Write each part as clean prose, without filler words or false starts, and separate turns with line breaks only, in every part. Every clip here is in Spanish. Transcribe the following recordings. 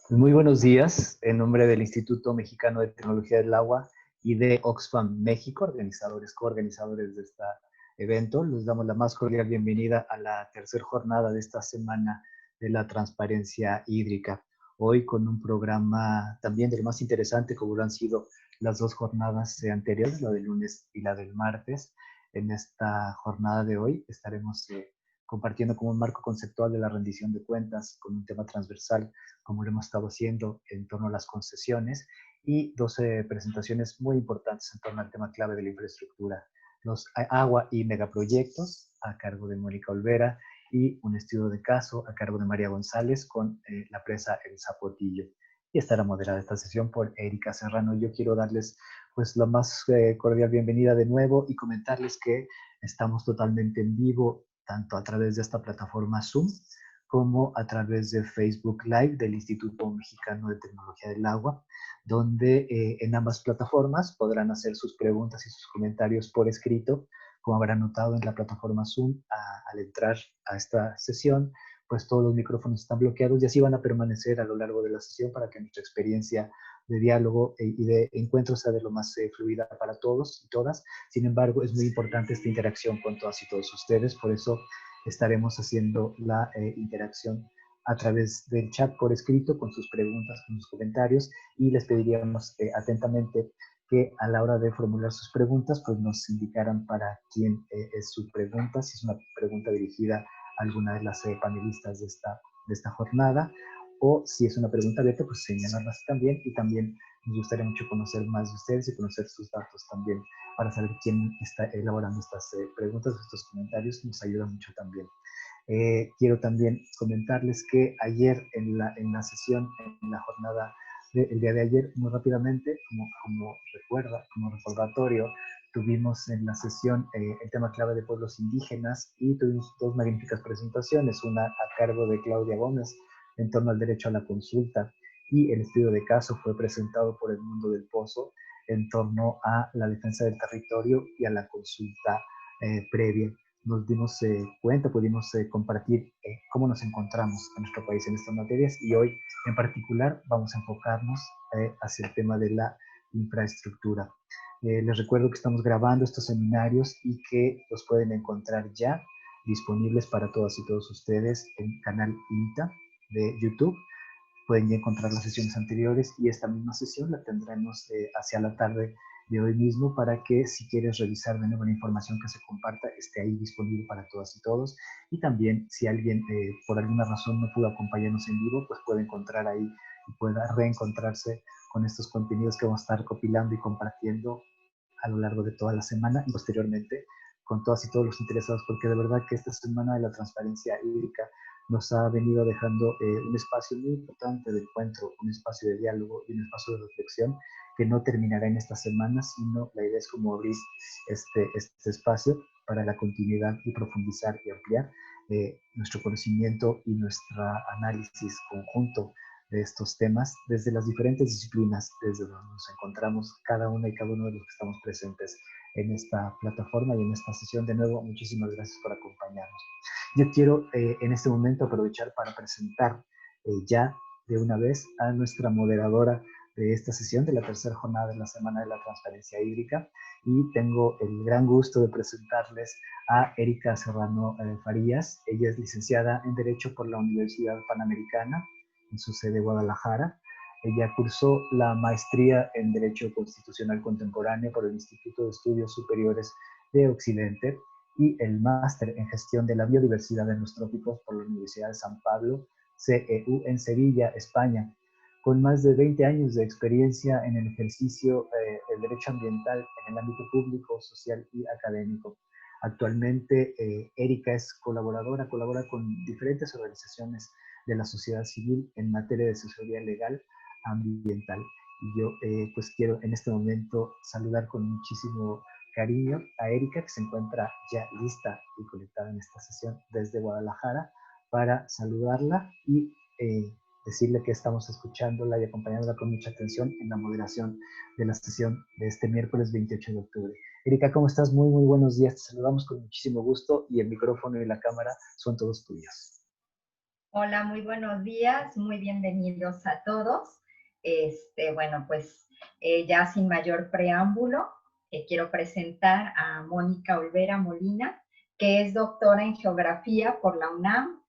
Muy buenos días, en nombre del Instituto Mexicano de Tecnología del Agua y de Oxfam México, coorganizadores de este evento. Les damos la más cordial bienvenida a la tercera jornada de esta semana de la transparencia hídrica. Hoy con un programa también de lo más interesante, como lo han sido las dos jornadas anteriores, la del lunes y la del martes. En esta jornada de hoy estaremos compartiendo como un marco conceptual de la rendición de cuentas con un tema transversal como lo hemos estado haciendo en torno a las concesiones, y 12 presentaciones muy importantes en torno al tema clave de la infraestructura, los agua y megaproyectos, a cargo de Mónica Olvera, y un estudio de caso a cargo de María González con la presa El Zapotillo. Y estará moderada esta sesión por Erika Serrano. Yo quiero darles pues la más cordial bienvenida de nuevo y comentarles que estamos totalmente en vivo, tanto a través de esta plataforma Zoom, como a través de Facebook Live del Instituto Mexicano de Tecnología del Agua, donde en ambas plataformas podrán hacer sus preguntas y sus comentarios por escrito, como habrán notado en la plataforma Zoom. Al entrar a esta sesión, pues todos los micrófonos están bloqueados y así van a permanecer a lo largo de la sesión para que nuestra experiencia de diálogo y de encuentro sea de lo más fluida para todos y todas. Sin embargo, es muy importante esta interacción con todas y todos ustedes, por eso estaremos haciendo la interacción a través del chat por escrito, con sus preguntas, con sus comentarios, y les pediríamos atentamente que a la hora de formular sus preguntas, pues nos indicaran para quién es su pregunta, si es una pregunta dirigida a alguna de las panelistas de esta jornada, o si es una pregunta abierta, pues señalarlas también, y también nos gustaría mucho conocer más de ustedes y conocer sus datos también, para saber quién está elaborando estas preguntas, estos comentarios, nos ayuda mucho también. Quiero también comentarles que ayer en la sesión, en la jornada del día de ayer, muy rápidamente, como recordatorio, tuvimos en la sesión el tema clave de pueblos indígenas, y tuvimos dos magníficas presentaciones, una a cargo de Claudia Gómez en torno al derecho a la consulta, y el estudio de caso fue presentado por Edmundo del Pozo en torno a la defensa del territorio y a la consulta previa. Nos dimos cuenta, pudimos compartir cómo nos encontramos en nuestro país en estas materias, y hoy en particular vamos a enfocarnos hacia el tema de la infraestructura. Les recuerdo que estamos grabando estos seminarios y que los pueden encontrar ya disponibles para todas y todos ustedes en el canal INTA de YouTube. Pueden ya encontrar las sesiones anteriores, y esta misma sesión la tendremos hacia la tarde de hoy mismo, para que si quieres revisar de nuevo la información que se comparta, esté ahí disponible para todas y todos. Y también si alguien por alguna razón no pudo acompañarnos en vivo, pues puede encontrar ahí y pueda reencontrarse con estos contenidos que vamos a estar recopilando y compartiendo a lo largo de toda la semana, y posteriormente con todas y todos los interesados, porque de verdad que esta semana de la transparencia hídrica nos ha venido dejando un espacio muy importante de encuentro, un espacio de diálogo y un espacio de reflexión que no terminará en esta semana, sino la idea es como abrir este espacio para la continuidad y profundizar y ampliar nuestro conocimiento y nuestro análisis conjunto de estos temas desde las diferentes disciplinas, desde donde nos encontramos cada una y cada uno de los que estamos presentes en esta plataforma y en esta sesión. De nuevo, muchísimas gracias por acompañarnos. Yo quiero en este momento aprovechar para presentar ya de una vez a nuestra moderadora de esta sesión de la tercera jornada de la Semana de la Transparencia Hídrica, y tengo el gran gusto de presentarles a Erika Serrano Farías. Ella es licenciada en Derecho por la Universidad Panamericana en su sede Guadalajara. Ella cursó la maestría en Derecho Constitucional Contemporáneo por el Instituto de Estudios Superiores de Occidente, y el máster en Gestión de la Biodiversidad en los Trópicos por la Universidad de San Pablo, CEU, en Sevilla, España. Con más de 20 años de experiencia en el ejercicio del derecho ambiental en el ámbito público, social y académico. Actualmente, Erika es colabora con diferentes organizaciones de la sociedad civil en materia de asesoría legal ambiental. Y yo pues quiero en este momento saludar con muchísimo cariño a Erika, que se encuentra ya lista y conectada en esta sesión desde Guadalajara, para saludarla y decirle que estamos escuchándola y acompañándola con mucha atención en la moderación de la sesión de este miércoles 28 de octubre. Erika, ¿cómo estás? Muy, muy buenos días. Te saludamos con muchísimo gusto, y el micrófono y la cámara son todos tuyos.
Hola, muy buenos días, muy bienvenidos a todos. Bueno, pues ya sin mayor preámbulo, quiero presentar a Mónica Olvera Molina, que es doctora en Geografía por la UNAM.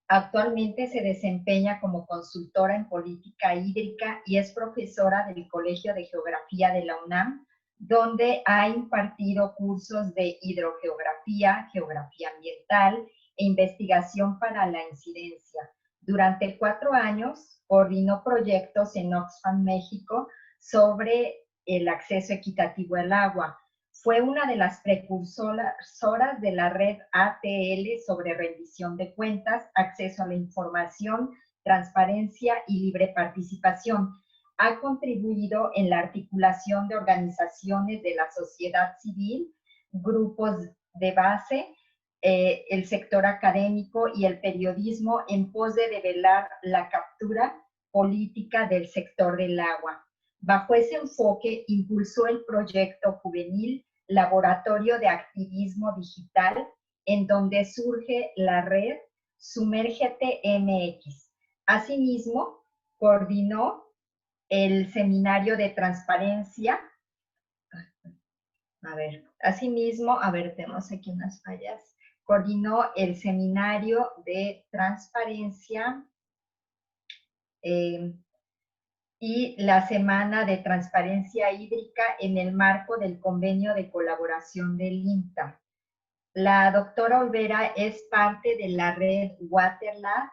Actualmente se desempeña como consultora en política hídrica y es profesora del Colegio de Geografía de la UNAM, donde ha impartido cursos de hidrogeografía, geografía ambiental e investigación para la incidencia. Durante 4 años coordinó proyectos en Oxfam, México, sobre el acceso equitativo al agua. Fue una de las precursoras de la red ATL sobre rendición de cuentas, acceso a la información, transparencia y libre participación. Ha contribuido en la articulación de organizaciones de la sociedad civil, grupos de base, el sector académico y el periodismo en pos de develar la captura política del sector del agua. Bajo ese enfoque, impulsó el proyecto juvenil Laboratorio de Activismo Digital, en donde surge la red Sumérgete MX. Asimismo, coordinó el seminario de transparencia. Tenemos aquí unas fallas. Coordinó el seminario de transparencia y la Semana de Transparencia Hídrica en el marco del convenio de colaboración del INTA. La doctora Olvera es parte de la red Waterlab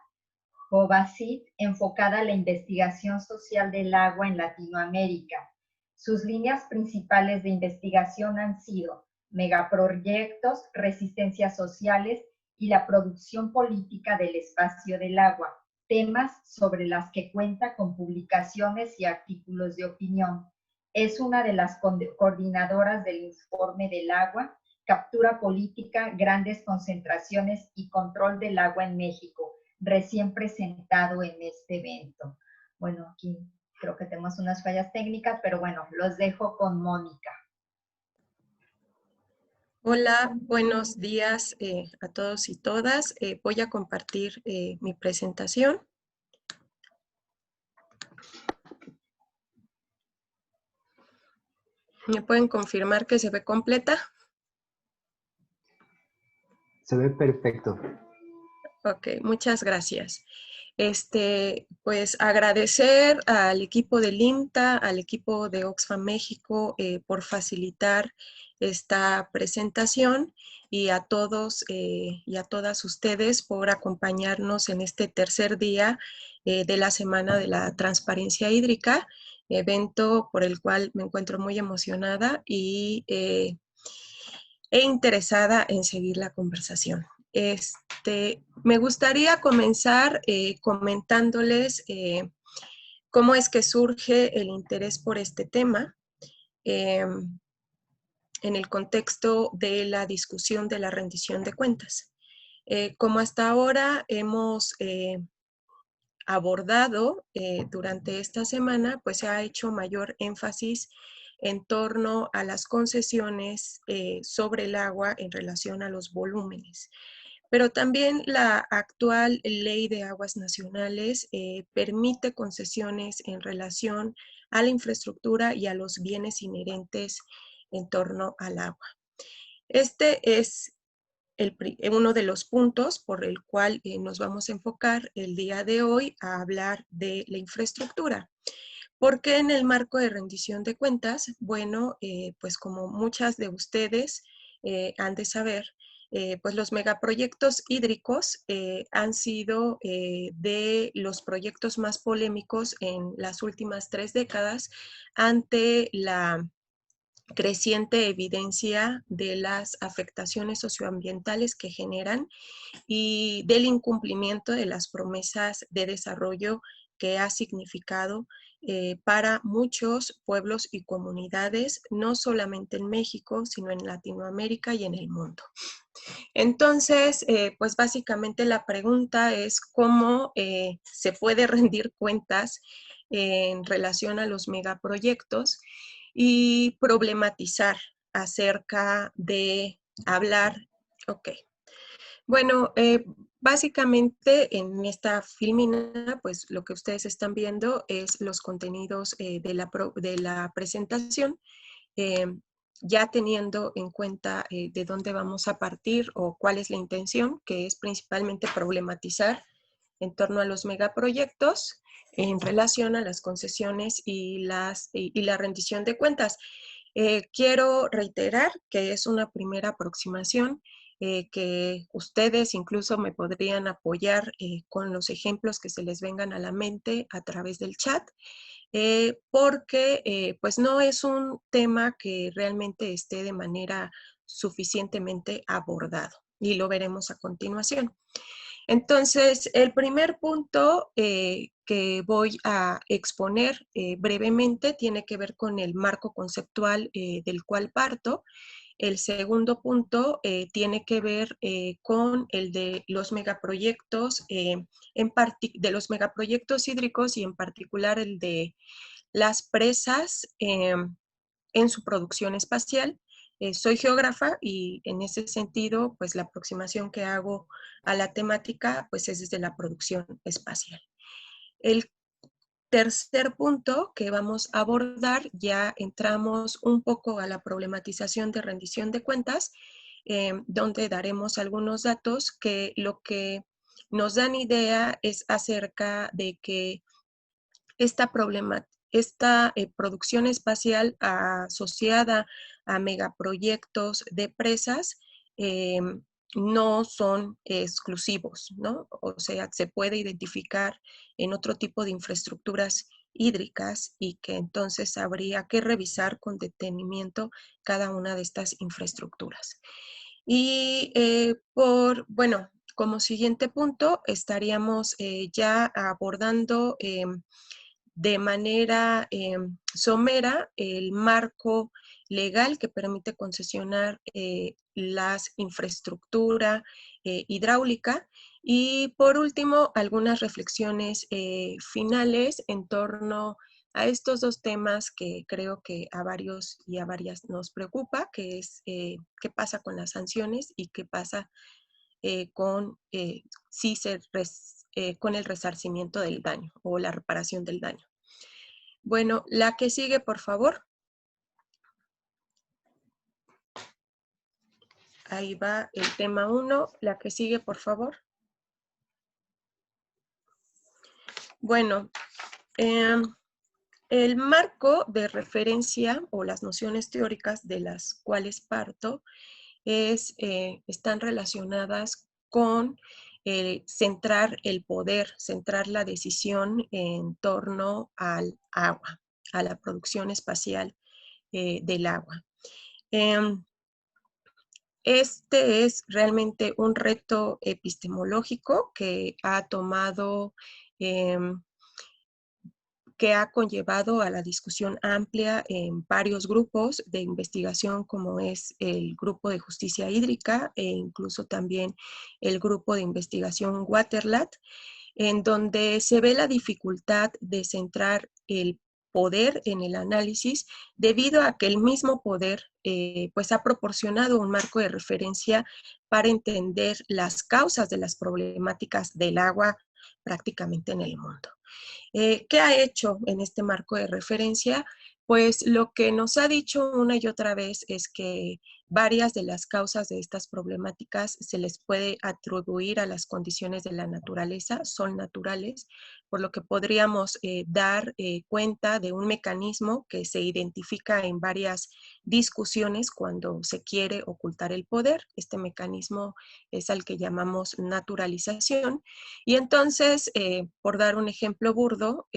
Jovacit, enfocada a la investigación social del agua en Latinoamérica. Sus líneas principales de investigación han sido megaproyectos, resistencias sociales y la producción política del espacio del agua, temas sobre las que cuenta con publicaciones y artículos de opinión. Es una de las coordinadoras del Informe del Agua, Captura Política, Grandes Concentraciones y Control del Agua en México, recién presentado en este evento. Bueno, aquí creo que tenemos unas fallas técnicas, pero bueno, los dejo con Mónica.
Hola, buenos días a todos y todas. Voy a compartir mi presentación. ¿Me pueden confirmar que se ve completa?
Se ve perfecto.
Ok, muchas gracias. Pues agradecer al equipo del INTA, al equipo de Oxfam México por facilitar esta presentación y a todos y a todas ustedes por acompañarnos en este tercer día de la Semana de la Transparencia Hídrica, evento por el cual me encuentro muy emocionada y interesada en seguir la conversación. Me gustaría comenzar comentándoles cómo es que surge el interés por este tema en el contexto de la discusión de la rendición de cuentas. Como hasta ahora hemos abordado durante esta semana, pues se ha hecho mayor énfasis en torno a las concesiones sobre el agua en relación a los volúmenes. Pero también la actual Ley de Aguas Nacionales permite concesiones en relación a la infraestructura y a los bienes inherentes en torno al agua. Este es uno de los puntos por el cual nos vamos a enfocar el día de hoy a hablar de la infraestructura. Porque en el marco de rendición de cuentas, bueno, pues como muchas de ustedes han de saber, pues los megaproyectos hídricos han sido de los proyectos más polémicos en las últimas 3 décadas ante la creciente evidencia de las afectaciones socioambientales que generan y del incumplimiento de las promesas de desarrollo que ha significado para muchos pueblos y comunidades, no solamente en México, sino en Latinoamérica y en el mundo. Entonces, pues básicamente la pregunta es cómo se puede rendir cuentas en relación a los megaproyectos y problematizar acerca de hablar, ok. Bueno, Básicamente en esta filmina, pues lo que ustedes están viendo es los contenidos de la presentación, eh, ya teniendo en cuenta de dónde vamos a partir o cuál es la intención, que es principalmente problematizar en torno a los megaproyectos en relación a las concesiones y la rendición de cuentas. Quiero reiterar que es una primera aproximación, que ustedes incluso me podrían apoyar con los ejemplos que se les vengan a la mente a través del chat, porque pues no es un tema que realmente esté de manera suficientemente abordado, y lo veremos a continuación. Entonces, el primer punto que voy a exponer brevemente tiene que ver con el marco conceptual del cual parto. El segundo punto tiene que ver con el de los megaproyectos, de los megaproyectos hídricos, y en particular el de las presas en su producción espacial. Soy geógrafa y en ese sentido, pues la aproximación que hago a la temática, pues es desde la producción espacial. El tercer punto que vamos a abordar, ya entramos un poco a la problematización de rendición de cuentas, donde daremos algunos datos que lo que nos dan idea es acerca de que esta producción espacial asociada a megaproyectos de presas no son exclusivos, ¿no? O sea, se puede identificar en otro tipo de infraestructuras hídricas, y que entonces habría que revisar con detenimiento cada una de estas infraestructuras. Y bueno, como siguiente punto estaríamos ya abordando de manera somera el marco legal que permite concesionar las infraestructura hidráulica, y por último algunas reflexiones finales en torno a estos dos temas que creo que a varios y a varias nos preocupa, que es qué pasa con las sanciones y qué pasa con con el resarcimiento del daño o la reparación del daño. Bueno, la que sigue, por favor. Ahí va el tema 1. La que sigue, por favor. Bueno, el marco de referencia o las nociones teóricas de las cuales parto están relacionadas con centrar el poder, centrar la decisión en torno al agua, a la producción espacial del agua. Este es realmente un reto epistemológico que ha tomado, que ha conllevado a la discusión amplia en varios grupos de investigación, como es el Grupo de Justicia Hídrica e incluso también el Grupo de Investigación Waterlat, en donde se ve la dificultad de centrar el poder en el análisis, debido a que el mismo poder pues ha proporcionado un marco de referencia para entender las causas de las problemáticas del agua prácticamente en el mundo. ¿Qué ha hecho en este marco de referencia? Pues lo que nos ha dicho una y otra vez es que varias de las causas de estas problemáticas se les puede atribuir a las condiciones de la naturaleza, son naturales, por lo que podríamos dar cuenta de un mecanismo que se identifica en varias discusiones cuando se quiere ocultar el poder. Este mecanismo es al que llamamos naturalización. Y entonces, por dar un ejemplo burdo,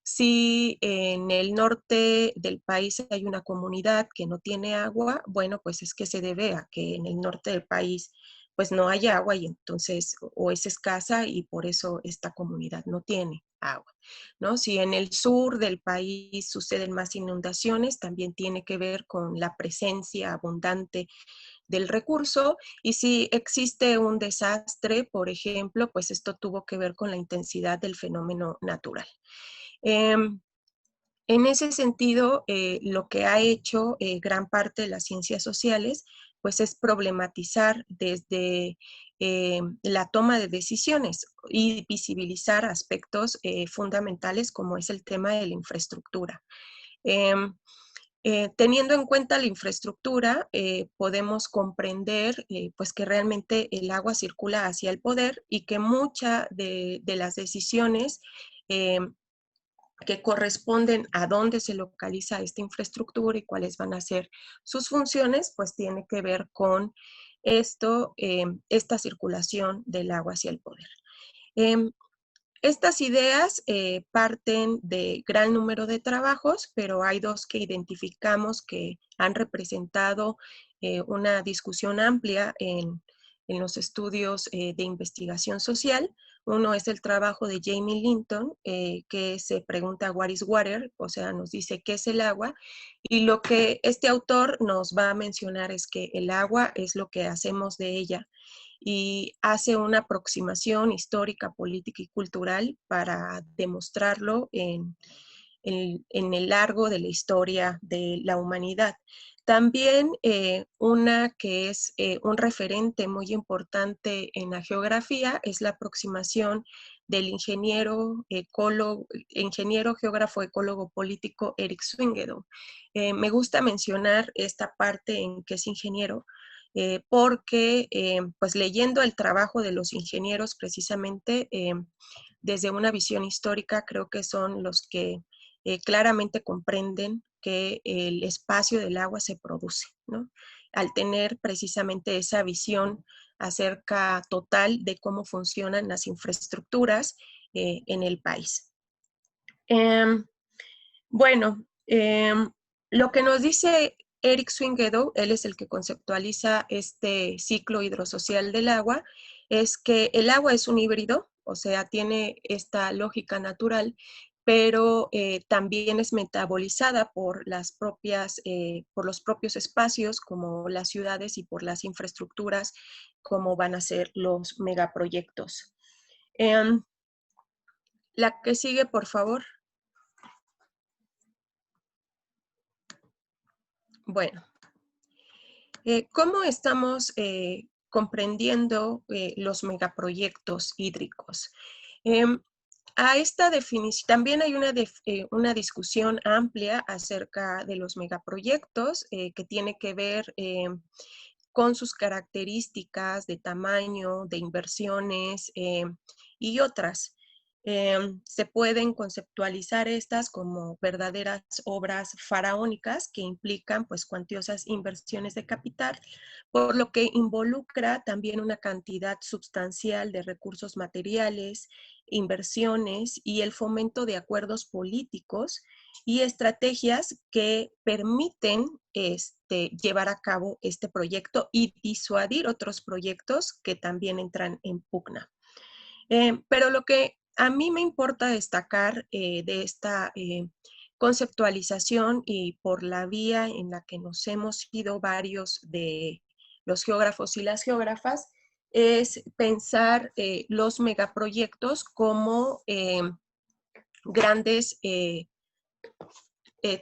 si en el norte del país hay una comunidad que no tiene agua, bueno, pues es que se debe a que en el norte del país pues no hay agua, y entonces o es escasa y por eso esta comunidad no tiene agua, ¿no? Si en el sur del país suceden más inundaciones, también tiene que ver con la presencia abundante del recurso, y si existe un desastre, por ejemplo, pues esto tuvo que ver con la intensidad del fenómeno natural. En ese sentido, lo que ha hecho gran parte de las ciencias sociales, pues es problematizar desde la toma de decisiones y visibilizar aspectos fundamentales como es el tema de la infraestructura. Teniendo en cuenta la infraestructura, podemos comprender pues que realmente el agua circula hacia el poder y que muchas de las decisiones que corresponden a dónde se localiza esta infraestructura y cuáles van a ser sus funciones, pues tiene que ver con esto, esta circulación del agua hacia el poder. Estas ideas parten de gran número de trabajos, pero hay dos que identificamos que han representado una discusión amplia en los estudios de investigación social. Uno es el trabajo de Jamie Linton, que se pregunta what is water, o sea, nos dice qué es el agua, y lo que este autor nos va a mencionar es que el agua es lo que hacemos de ella, y hace una aproximación histórica, política y cultural para demostrarlo en el largo de la historia de la humanidad. También una que es un referente muy importante en la geografía es la aproximación del ingeniero geógrafo, ecólogo político Erik Swingedo. Me gusta mencionar esta parte en que es ingeniero, porque pues leyendo el trabajo de los ingenieros precisamente desde una visión histórica, creo que son los que claramente comprenden que el espacio del agua se produce, ¿no? Al tener precisamente esa visión acerca total de cómo funcionan las infraestructuras en el país. Bueno, lo que nos dice Erik Swingedo, él es el que conceptualiza este ciclo hidrosocial del agua, es que el agua es un híbrido, o sea, tiene esta lógica natural, pero también es metabolizada por por los propios espacios como las ciudades y por las infraestructuras como van a ser los megaproyectos. La que sigue, por favor. Bueno, ¿cómo estamos comprendiendo los megaproyectos hídricos? A esta definición, también hay una discusión amplia acerca de los megaproyectos que tiene que ver con sus características de tamaño, de inversiones y otras. Se pueden conceptualizar estas como verdaderas obras faraónicas que implican pues cuantiosas inversiones de capital, por lo que involucra también una cantidad sustancial de recursos materiales, inversiones y el fomento de acuerdos políticos y estrategias que permiten llevar a cabo este proyecto y disuadir otros proyectos que también entran en pugna. Pero lo que a mí me importa destacar de esta conceptualización y por la vía en la que nos hemos ido varios de los geógrafos y las geógrafas, es pensar los megaproyectos como grandes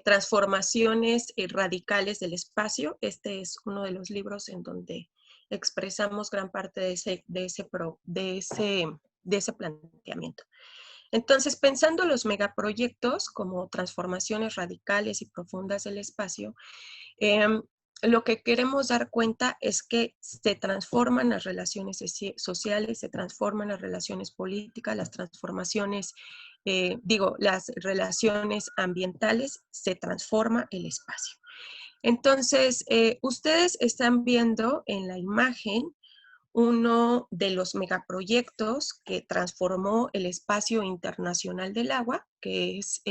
transformaciones radicales del espacio. Este es uno de los libros en donde expresamos gran parte de ese planteamiento. Entonces, pensando los megaproyectos como transformaciones radicales y profundas del espacio, lo que queremos dar cuenta es que se transforman las relaciones sociales, se transforman las relaciones políticas, las transformaciones, las relaciones ambientales, se transforma el espacio. Entonces, ustedes están viendo en la imagen uno de los megaproyectos que transformó el espacio internacional del agua, que es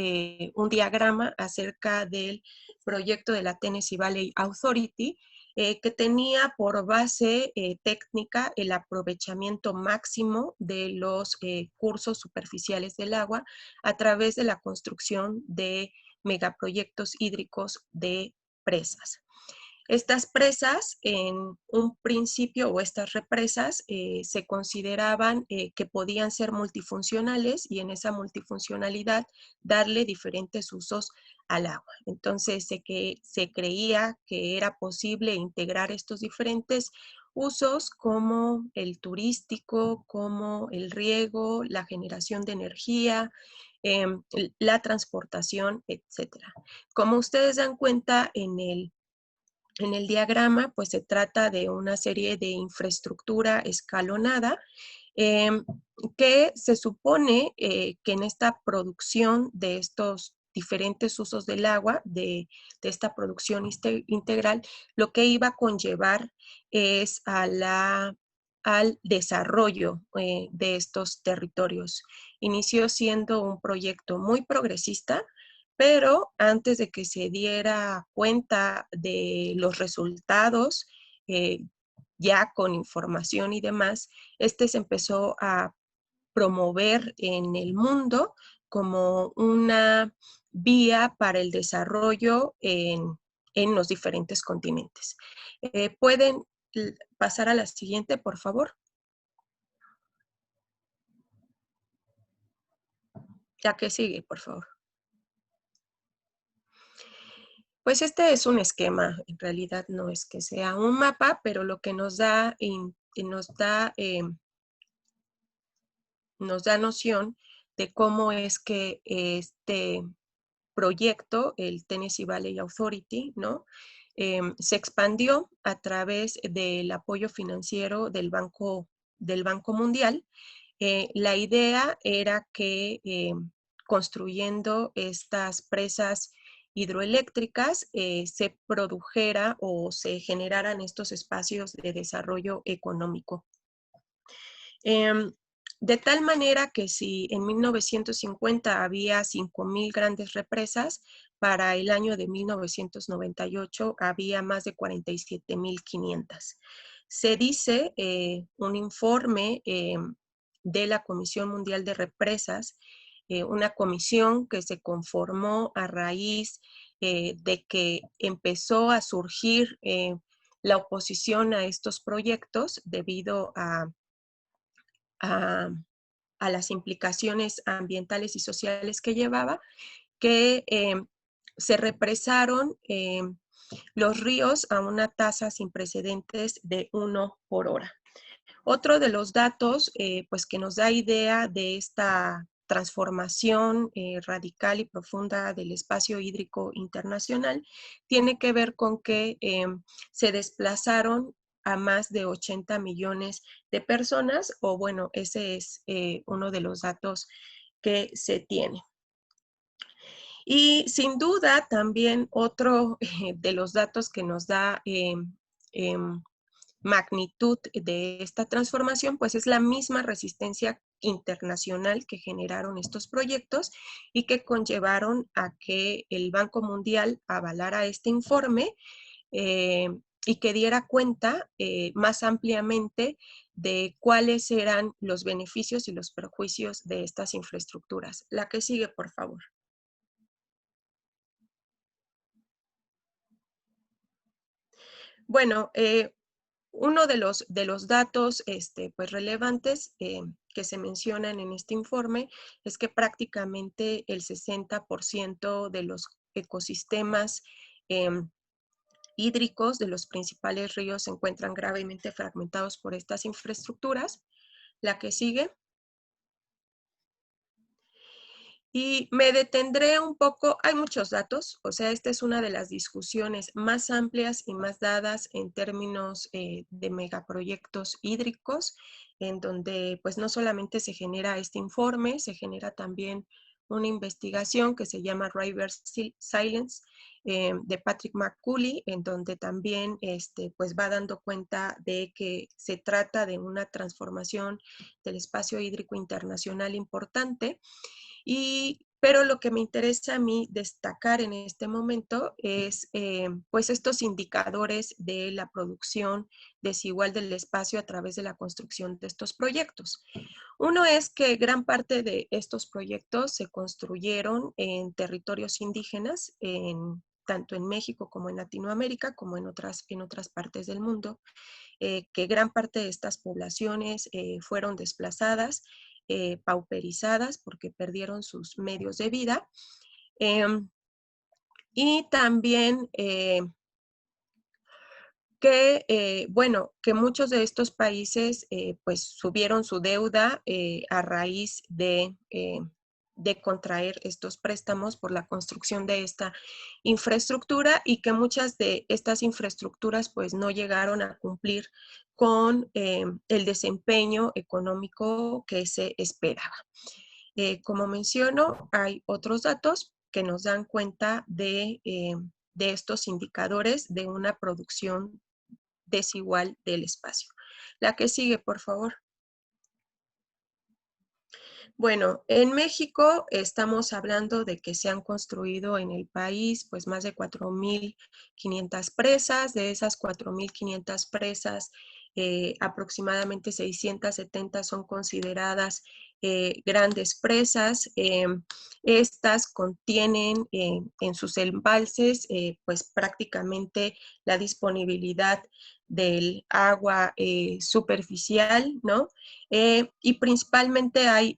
un diagrama acerca del proyecto de la Tennessee Valley Authority, que tenía por base técnica el aprovechamiento máximo de los cursos superficiales del agua a través de la construcción de megaproyectos hídricos de presas. Estas presas, en un principio, o estas represas, se consideraban que podían ser multifuncionales y en esa multifuncionalidad darle diferentes usos al agua. Entonces se creía que era posible integrar estos diferentes usos como el turístico, como el riego, la generación de energía, la transportación, etcétera. Como ustedes dan cuenta en el diagrama, pues se trata de una serie de infraestructura escalonada que se supone que en esta producción de estos diferentes usos del agua, de esta producción integral, lo que iba a conllevar es al desarrollo de estos territorios. Inició siendo un proyecto muy progresista, pero antes de que se diera cuenta de los resultados, ya con información y demás, se empezó a promover en el mundo como una vía para el desarrollo en los diferentes continentes. ¿Pueden pasar a la siguiente, por favor? La que sigue, por favor. Pues este es un esquema, en realidad no es que sea un mapa, pero lo que nos da noción de cómo es que este proyecto, el Tennessee Valley Authority, ¿no? Se expandió a través del apoyo financiero del Banco Mundial. La idea era que construyendo estas presas hidroeléctricas se produjera o se generaran estos espacios de desarrollo económico. De tal manera que si en 1950 había 5,000 grandes represas, para el año de 1998 había más de 47,500. Se dice un informe de la Comisión Mundial de Represas, una comisión que se conformó a raíz de que empezó a surgir la oposición a estos proyectos debido a las implicaciones ambientales y sociales que llevaba, que se represaron los ríos a una tasa sin precedentes de 1 por hora. Otro de los datos pues que nos da idea de esta transformación radical y profunda del espacio hídrico internacional tiene que ver con que se desplazaron a más de 80 millones de personas, o bueno, ese es uno de los datos que se tiene. Y sin duda también otro de los datos que nos da magnitud de esta transformación, pues es la misma resistencia internacional que generaron estos proyectos y que conllevaron a que el Banco Mundial avalara este informe y que diera cuenta más ampliamente de cuáles eran los beneficios y los perjuicios de estas infraestructuras. La que sigue, por favor. Bueno, uno de los datos pues relevantes que se mencionan en este informe es que prácticamente el 60% de los ecosistemas hídricos de los principales ríos se encuentran gravemente fragmentados por estas infraestructuras. La que sigue. Y me detendré un poco, hay muchos datos, o sea, esta es una de las discusiones más amplias y más dadas en términos de megaproyectos hídricos, en donde pues no solamente se genera este informe, se genera también una investigación que se llama River Silence de Patrick McCulley, en donde también pues va dando cuenta de que se trata de una transformación del espacio hídrico internacional importante. Pero lo que me interesa a mí destacar en este momento es pues estos indicadores de la producción desigual del espacio a través de la construcción de estos proyectos. Uno es que gran parte de estos proyectos se construyeron en territorios indígenas, tanto en México como en Latinoamérica, como en otras partes del mundo, que gran parte de estas poblaciones fueron desplazadas, pauperizadas porque perdieron sus medios de vida. Y también que muchos de estos países pues subieron su deuda a raíz de contraer estos préstamos por la construcción de esta infraestructura y que muchas de estas infraestructuras pues no llegaron a cumplir con el desempeño económico que se esperaba. Como menciono, hay otros datos que nos dan cuenta de estos indicadores de una producción desigual del espacio. La que sigue, por favor. Bueno, en México estamos hablando de que se han construido en el país pues más de 4.500 presas. De esas 4.500 presas, aproximadamente 670 son consideradas grandes presas. Estas contienen en sus embalses pues prácticamente la disponibilidad del agua superficial, ¿no? Y principalmente hay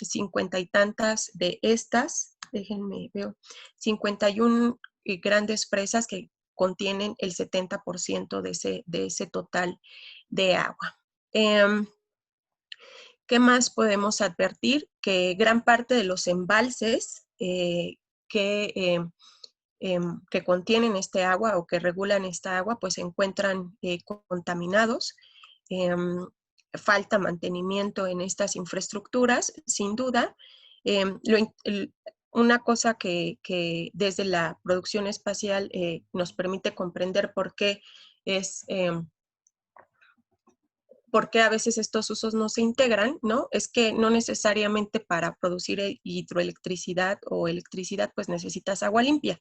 50 y tantas de estas, déjenme ver, 51 grandes presas que contienen el 70% de ese total de agua. ¿Qué más podemos advertir? Que gran parte de los embalses que contienen este agua o que regulan esta agua, pues se encuentran contaminados. Falta mantenimiento en estas infraestructuras, sin duda. Una cosa que desde la producción espacial nos permite comprender por qué a veces estos usos no se integran, ¿no? Es que no necesariamente para producir hidroelectricidad o electricidad, pues necesitas agua limpia.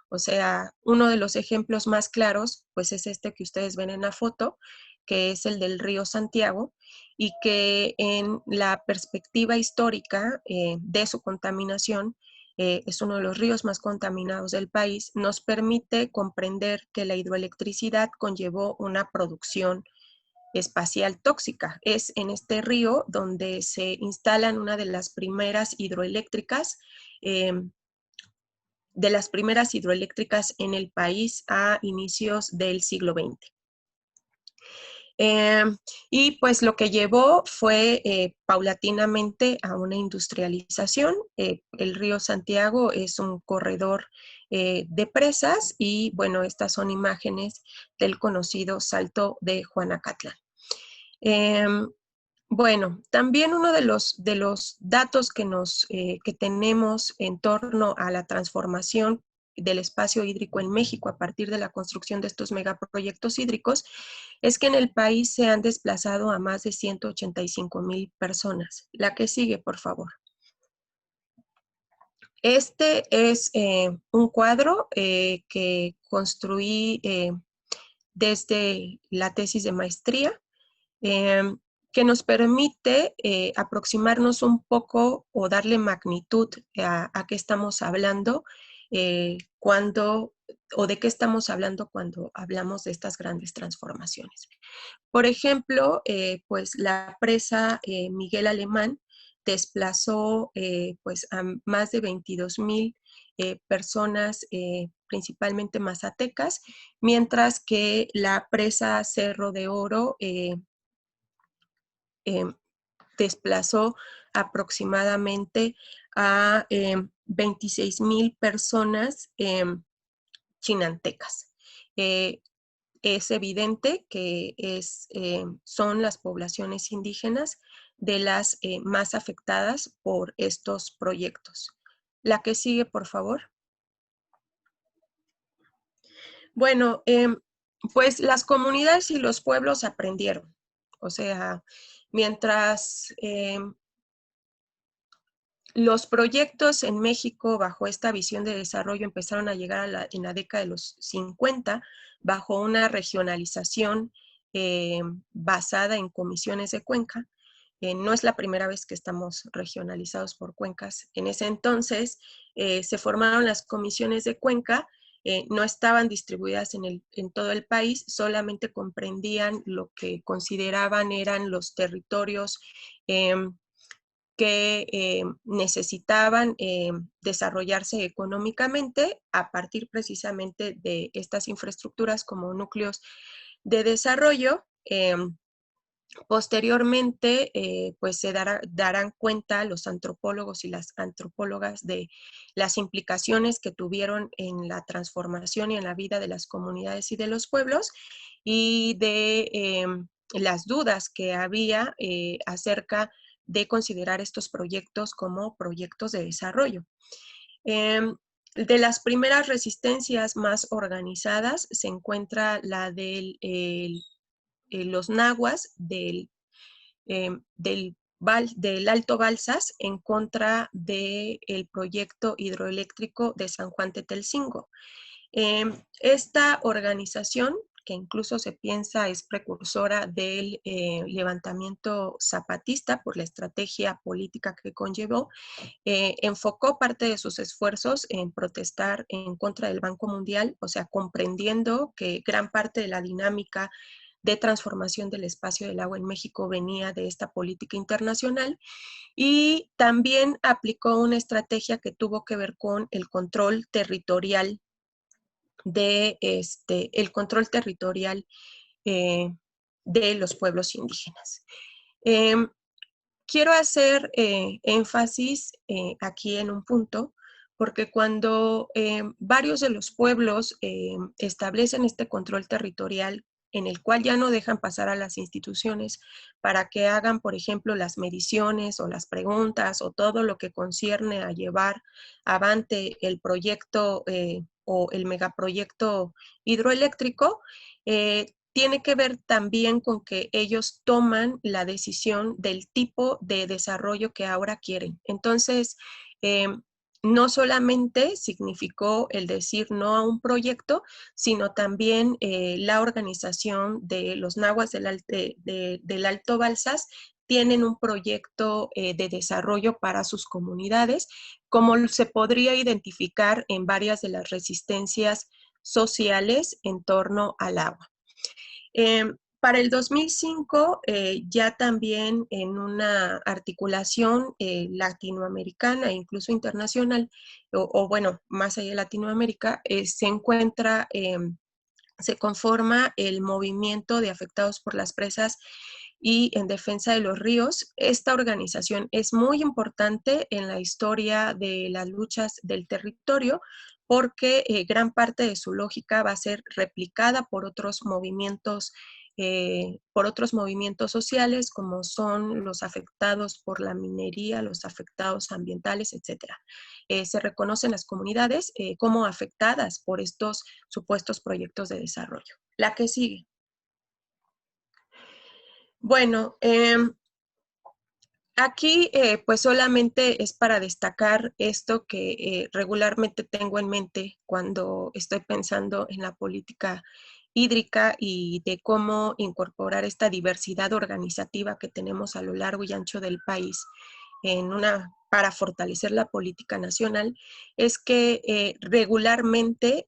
O sea, uno de los ejemplos más claros, pues es este que ustedes ven en la foto, que es el del río Santiago, y que en la perspectiva histórica de su contaminación, es uno de los ríos más contaminados del país, nos permite comprender que la hidroelectricidad conllevó una producción espacial tóxica. Es en este río donde se instalan una de las primeras hidroeléctricas en el país a inicios del siglo XX. Y pues lo que llevó fue paulatinamente a una industrialización. El río Santiago es un corredor de presas y bueno, estas son imágenes del conocido Salto de Juanacatlán. Bueno, también uno de los datos que tenemos en torno a la transformación del espacio hídrico en México a partir de la construcción de estos megaproyectos hídricos es que en el país se han desplazado a más de 185,000 personas. La que sigue, por favor. Este es un cuadro que construí desde la tesis de maestría, que nos permite aproximarnos un poco o darle magnitud a qué estamos hablando de qué estamos hablando cuando hablamos de estas grandes transformaciones. Por ejemplo, pues la presa Miguel Alemán desplazó pues a más de 22,000 personas, principalmente mazatecas, mientras que la presa Cerro de Oro desplazó aproximadamente a 26,000 personas chinantecas. Es evidente que son las poblaciones indígenas de las más afectadas por estos proyectos. La que sigue, por favor. Bueno, pues las comunidades y los pueblos aprendieron. O sea, mientras los proyectos en México bajo esta visión de desarrollo empezaron a llegar en la década de los 50, bajo una regionalización basada en comisiones de cuenca. No es la primera vez que estamos regionalizados por cuencas. En ese entonces se formaron las comisiones de cuenca, no estaban distribuidas en todo el país, solamente comprendían lo que consideraban eran los territorios que necesitaban desarrollarse económicamente a partir precisamente de estas infraestructuras como núcleos de desarrollo. Posteriormente, pues se darán cuenta los antropólogos y las antropólogas de las implicaciones que tuvieron en la transformación y en la vida de las comunidades y de los pueblos, y de las dudas que había acerca de considerar estos proyectos como proyectos de desarrollo. De las primeras resistencias más organizadas se encuentra la de los nahuas del Alto Balsas en contra del proyecto hidroeléctrico de San Juan Tetelcingo. Esta organización, que incluso se piensa es precursora del levantamiento zapatista por la estrategia política que conllevó, enfocó parte de sus esfuerzos en protestar en contra del Banco Mundial, o sea, comprendiendo que gran parte de la dinámica de transformación del espacio del agua en México venía de esta política internacional, y también aplicó una estrategia que tuvo que ver con el control territorial de los pueblos indígenas. Quiero hacer énfasis aquí en un punto, porque cuando varios de los pueblos establecen este control territorial en el cual ya no dejan pasar a las instituciones para que hagan, por ejemplo, las mediciones o las preguntas o todo lo que concierne a llevar avante el proyecto o el megaproyecto hidroeléctrico, tiene que ver también con que ellos toman la decisión del tipo de desarrollo que ahora quieren. Entonces, no solamente significó el decir no a un proyecto, sino también la organización de los nahuas del Alto Balsas tienen un proyecto de desarrollo para sus comunidades, como se podría identificar en varias de las resistencias sociales en torno al agua. Para el 2005, ya también en una articulación latinoamericana e incluso internacional, o bueno, más allá de Latinoamérica, se conforma el movimiento de afectados por las presas y en defensa de los ríos. Esta organización es muy importante en la historia de las luchas del territorio, porque gran parte de su lógica va a ser replicada por otros movimientos sociales, como son los afectados por la minería, los afectados ambientales, etc. Se reconocen las comunidades como afectadas por estos supuestos proyectos de desarrollo. La que sigue. Bueno, aquí pues solamente es para destacar esto que regularmente tengo en mente cuando estoy pensando en la política hídrica y de cómo incorporar esta diversidad organizativa que tenemos a lo largo y ancho del país para fortalecer la política nacional, es que regularmente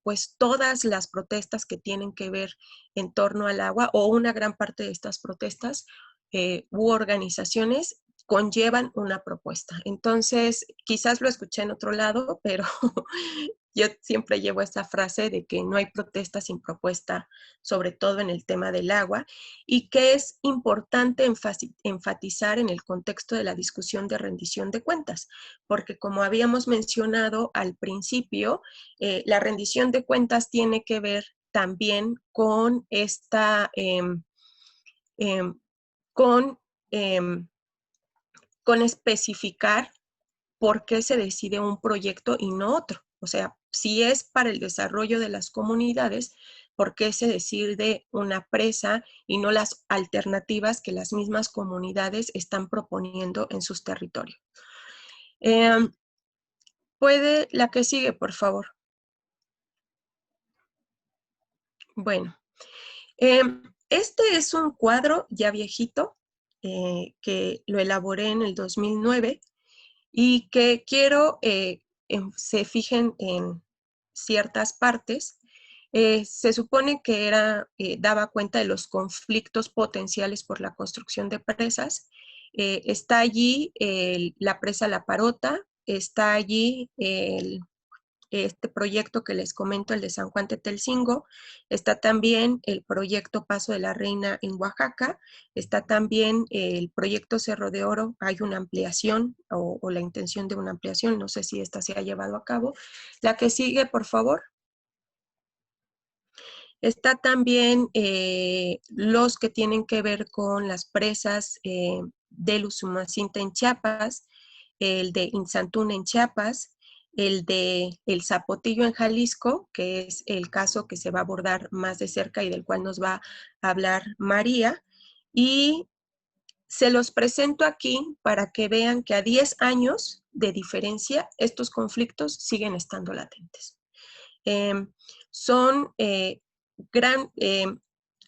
pues todas las protestas que tienen que ver en torno al agua, o una gran parte de estas protestas u organizaciones, conllevan una propuesta. Entonces, quizás lo escuché en otro lado, pero yo siempre llevo esta frase de que no hay protesta sin propuesta, sobre todo en el tema del agua, y que es importante enfatizar en el contexto de la discusión de rendición de cuentas, porque como habíamos mencionado al principio, la rendición de cuentas tiene que ver también con con, con especificar por qué se decide un proyecto y no otro. O sea, si es para el desarrollo de las comunidades, ¿por qué se decide una presa y no las alternativas que las mismas comunidades están proponiendo en sus territorios? ¿Puede la que sigue, por favor? Bueno, este es un cuadro ya viejito que lo elaboré en el 2009 y que quiero se fijen en ciertas partes. Se supone que daba cuenta de los conflictos potenciales por la construcción de presas Está allí la presa La Parota, está allí este proyecto que les comento, el de San Juan Tetelcingo, está también el proyecto Paso de la Reina en Oaxaca, está también el proyecto Cerro de Oro, hay una ampliación o la intención de una ampliación, no sé si esta se ha llevado a cabo. La que sigue, por favor. Está también los que tienen que ver con las presas del Usumacinta en Chiapas, el de Inzantún en Chiapas, el de El Zapotillo en Jalisco, que es el caso que se va a abordar más de cerca y del cual nos va a hablar María. Y se los presento aquí para que vean que a 10 años de diferencia estos conflictos siguen estando latentes. Son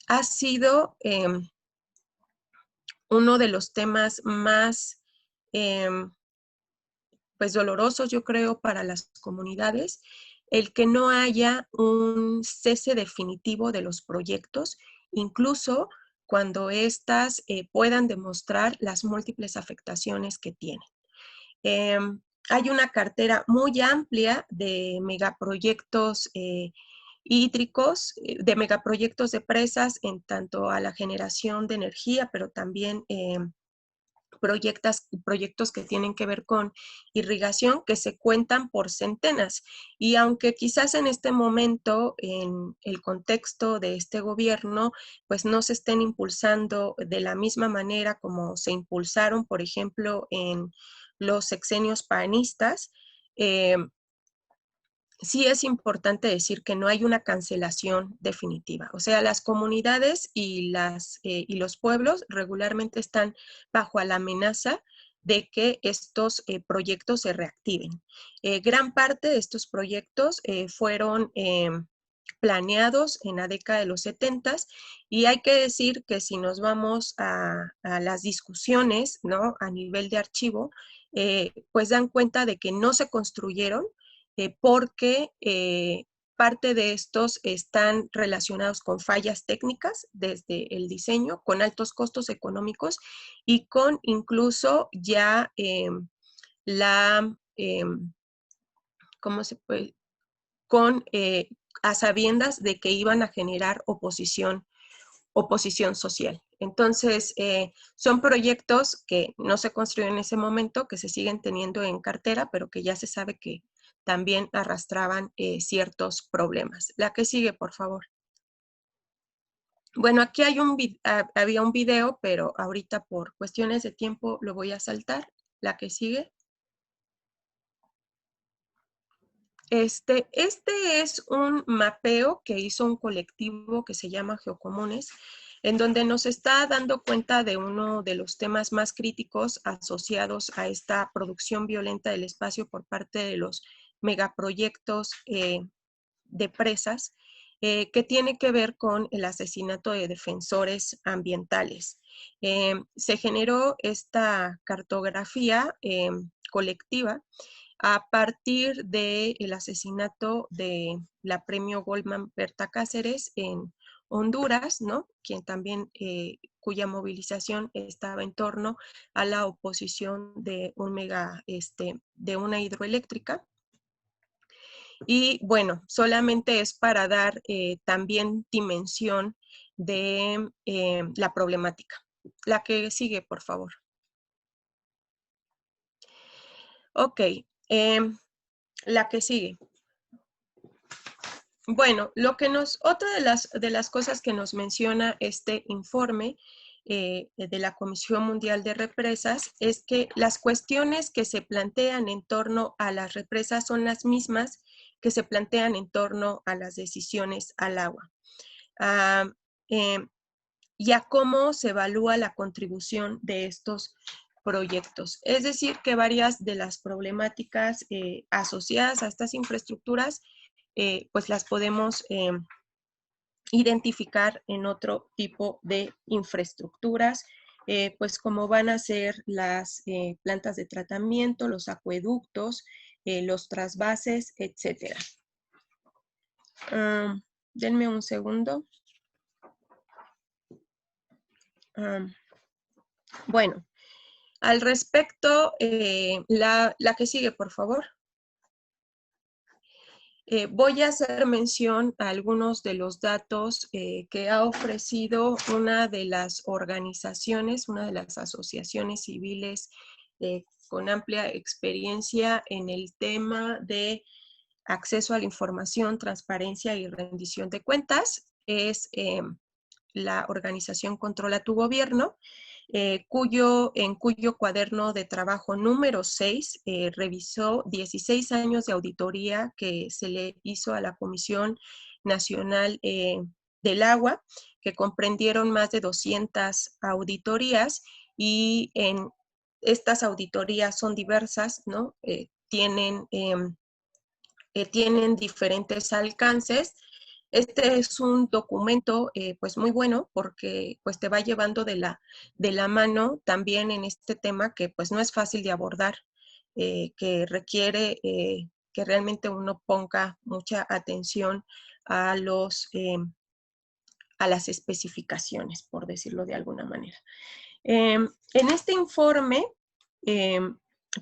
ha sido uno de los temas más pues dolorosos, yo creo, para las comunidades, el que no haya un cese definitivo de los proyectos, incluso cuando éstas puedan demostrar las múltiples afectaciones que tienen. Hay una cartera muy amplia de megaproyectos hídricos, de megaproyectos de presas en tanto a la generación de energía, pero también proyectos que tienen que ver con irrigación que se cuentan por centenas. Y aunque quizás en este momento, en el contexto de este gobierno, pues no se estén impulsando de la misma manera como se impulsaron, por ejemplo, en los sexenios panistas, sí es importante decir que no hay una cancelación definitiva. O sea, las comunidades y los pueblos regularmente están bajo la amenaza de que estos proyectos se reactiven. Gran parte de estos proyectos fueron planeados en la década de los 70 y hay que decir que si nos vamos a las discusiones, ¿no?, a nivel de archivo, pues dan cuenta de que no se construyeron porque parte de estos están relacionados con fallas técnicas desde el diseño, con altos costos económicos y con incluso ya ¿cómo se puede? Con a sabiendas de que iban a generar oposición social. Entonces, son proyectos que no se construyeron en ese momento, que se siguen teniendo en cartera, pero que ya se sabe que también arrastraban ciertos problemas. La que sigue, por favor. Bueno, aquí hay había un video, pero ahorita por cuestiones de tiempo lo voy a saltar. La que sigue. Este es un mapeo que hizo un colectivo que se llama Geocomunes, en donde nos está dando cuenta de uno de los temas más críticos asociados a esta producción violenta del espacio por parte de los megaproyectos de presas, que tiene que ver con el asesinato de defensores ambientales. Se generó esta cartografía colectiva a partir del asesinato de la premio Goldman Berta Cáceres en Honduras, ¿no?, quien también, cuya movilización estaba en torno a la oposición de de una hidroeléctrica. Y bueno, solamente es para dar también dimensión de la problemática. La que sigue, por favor. Ok, la que sigue. Bueno, otra de las cosas que nos menciona este informe de la Comisión Mundial de Represas es que las cuestiones que se plantean en torno a las represas son las mismas que se plantean en torno a las decisiones al agua. Y a cómo se evalúa la contribución de estos proyectos. Es decir, que varias de las problemáticas asociadas a estas infraestructuras pues las podemos identificar en otro tipo de infraestructuras, pues como van a ser las plantas de tratamiento, los acueductos, los trasvases, etc. Denme un segundo. Bueno, Al respecto, la que sigue, por favor. Voy a hacer mención a algunos de los datos que ha ofrecido una de las organizaciones, una de las asociaciones civiles con amplia experiencia en el tema de acceso a la información, transparencia y rendición de cuentas. Es la organización Controla tu Gobierno, en cuyo cuaderno de trabajo número 6 revisó 16 años de auditoría que se le hizo a la Comisión Nacional del Agua, que comprendieron más de 200 auditorías, y en estas auditorías son diversas, ¿no? Tienen diferentes alcances. Este es un documento pues muy bueno porque pues te va llevando de la mano también en este tema que pues no es fácil de abordar, que requiere que realmente uno ponga mucha atención a a las especificaciones, por decirlo de alguna manera. En este informe,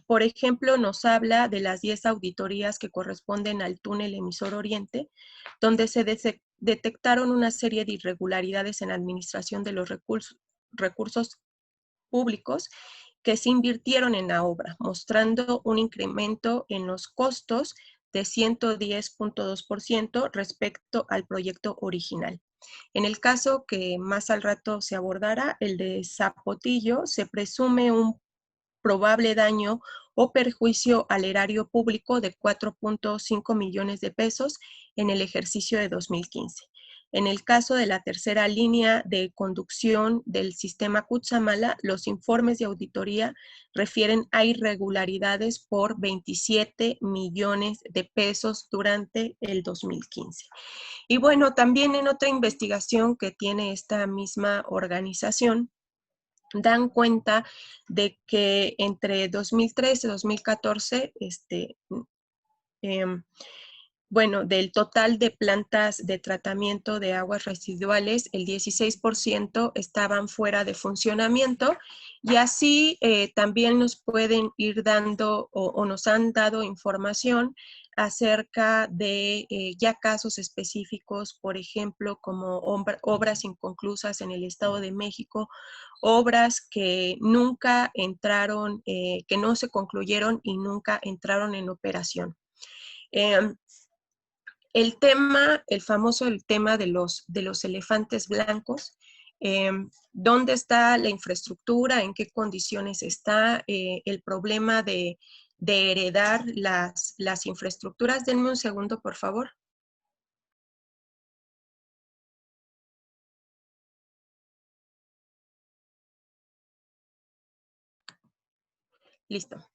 por ejemplo, nos habla de las 10 auditorías que corresponden al túnel emisor Oriente, donde se detectaron una serie de irregularidades en la administración de los recursos públicos que se invirtieron en la obra, mostrando un incremento en los costos de 110.2% respecto al proyecto original. En el caso que más al rato se abordará, el de Zapotillo, se presume un probable daño o perjuicio al erario público de 4.5 millones de pesos en el ejercicio de 2015. En el caso de la tercera línea de conducción del sistema Cutzamala, los informes de auditoría refieren a irregularidades por 27 millones de pesos durante el 2015. Y bueno, también en otra investigación que tiene esta misma organización, dan cuenta de que entre 2013 y 2014, bueno, del total de plantas de tratamiento de aguas residuales, el 16% estaban fuera de funcionamiento, y así también nos pueden ir dando o nos han dado información acerca de ya casos específicos, por ejemplo, como obras inconclusas en el Estado de México, obras que nunca entraron, que no se concluyeron y nunca entraron en operación. El famoso tema de los elefantes blancos, dónde está la infraestructura, en qué condiciones está, el problema de heredar las infraestructuras. Denme un segundo, por favor. Listo.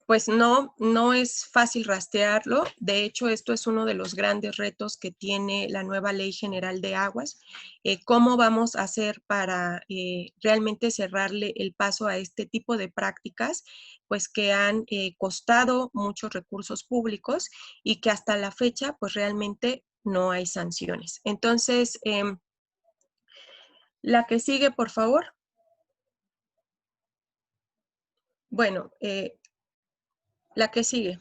Pues no es fácil rastrearlo. De hecho, esto es uno de los grandes retos que tiene la nueva Ley General de Aguas. ¿Cómo vamos a hacer para realmente cerrarle el paso a este tipo de prácticas? Pues que han costado muchos recursos públicos y que hasta la fecha, pues realmente no hay sanciones. Entonces, la que sigue, por favor. Bueno, la que sigue.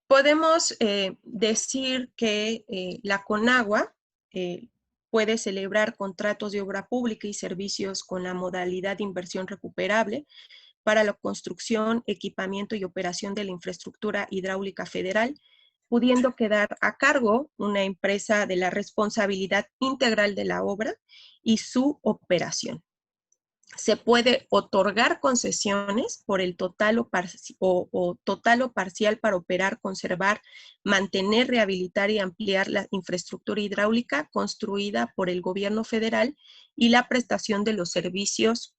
Podemos decir que la CONAGUA puede celebrar contratos de obra pública y servicios con la modalidad de inversión recuperable para la construcción, equipamiento y operación de la infraestructura hidráulica federal, pudiendo quedar a cargo una empresa de la responsabilidad integral de la obra y su operación. Se puede otorgar concesiones por el total total o parcial para operar, conservar, mantener, rehabilitar y ampliar la infraestructura hidráulica construida por el gobierno federal y la prestación de los servicios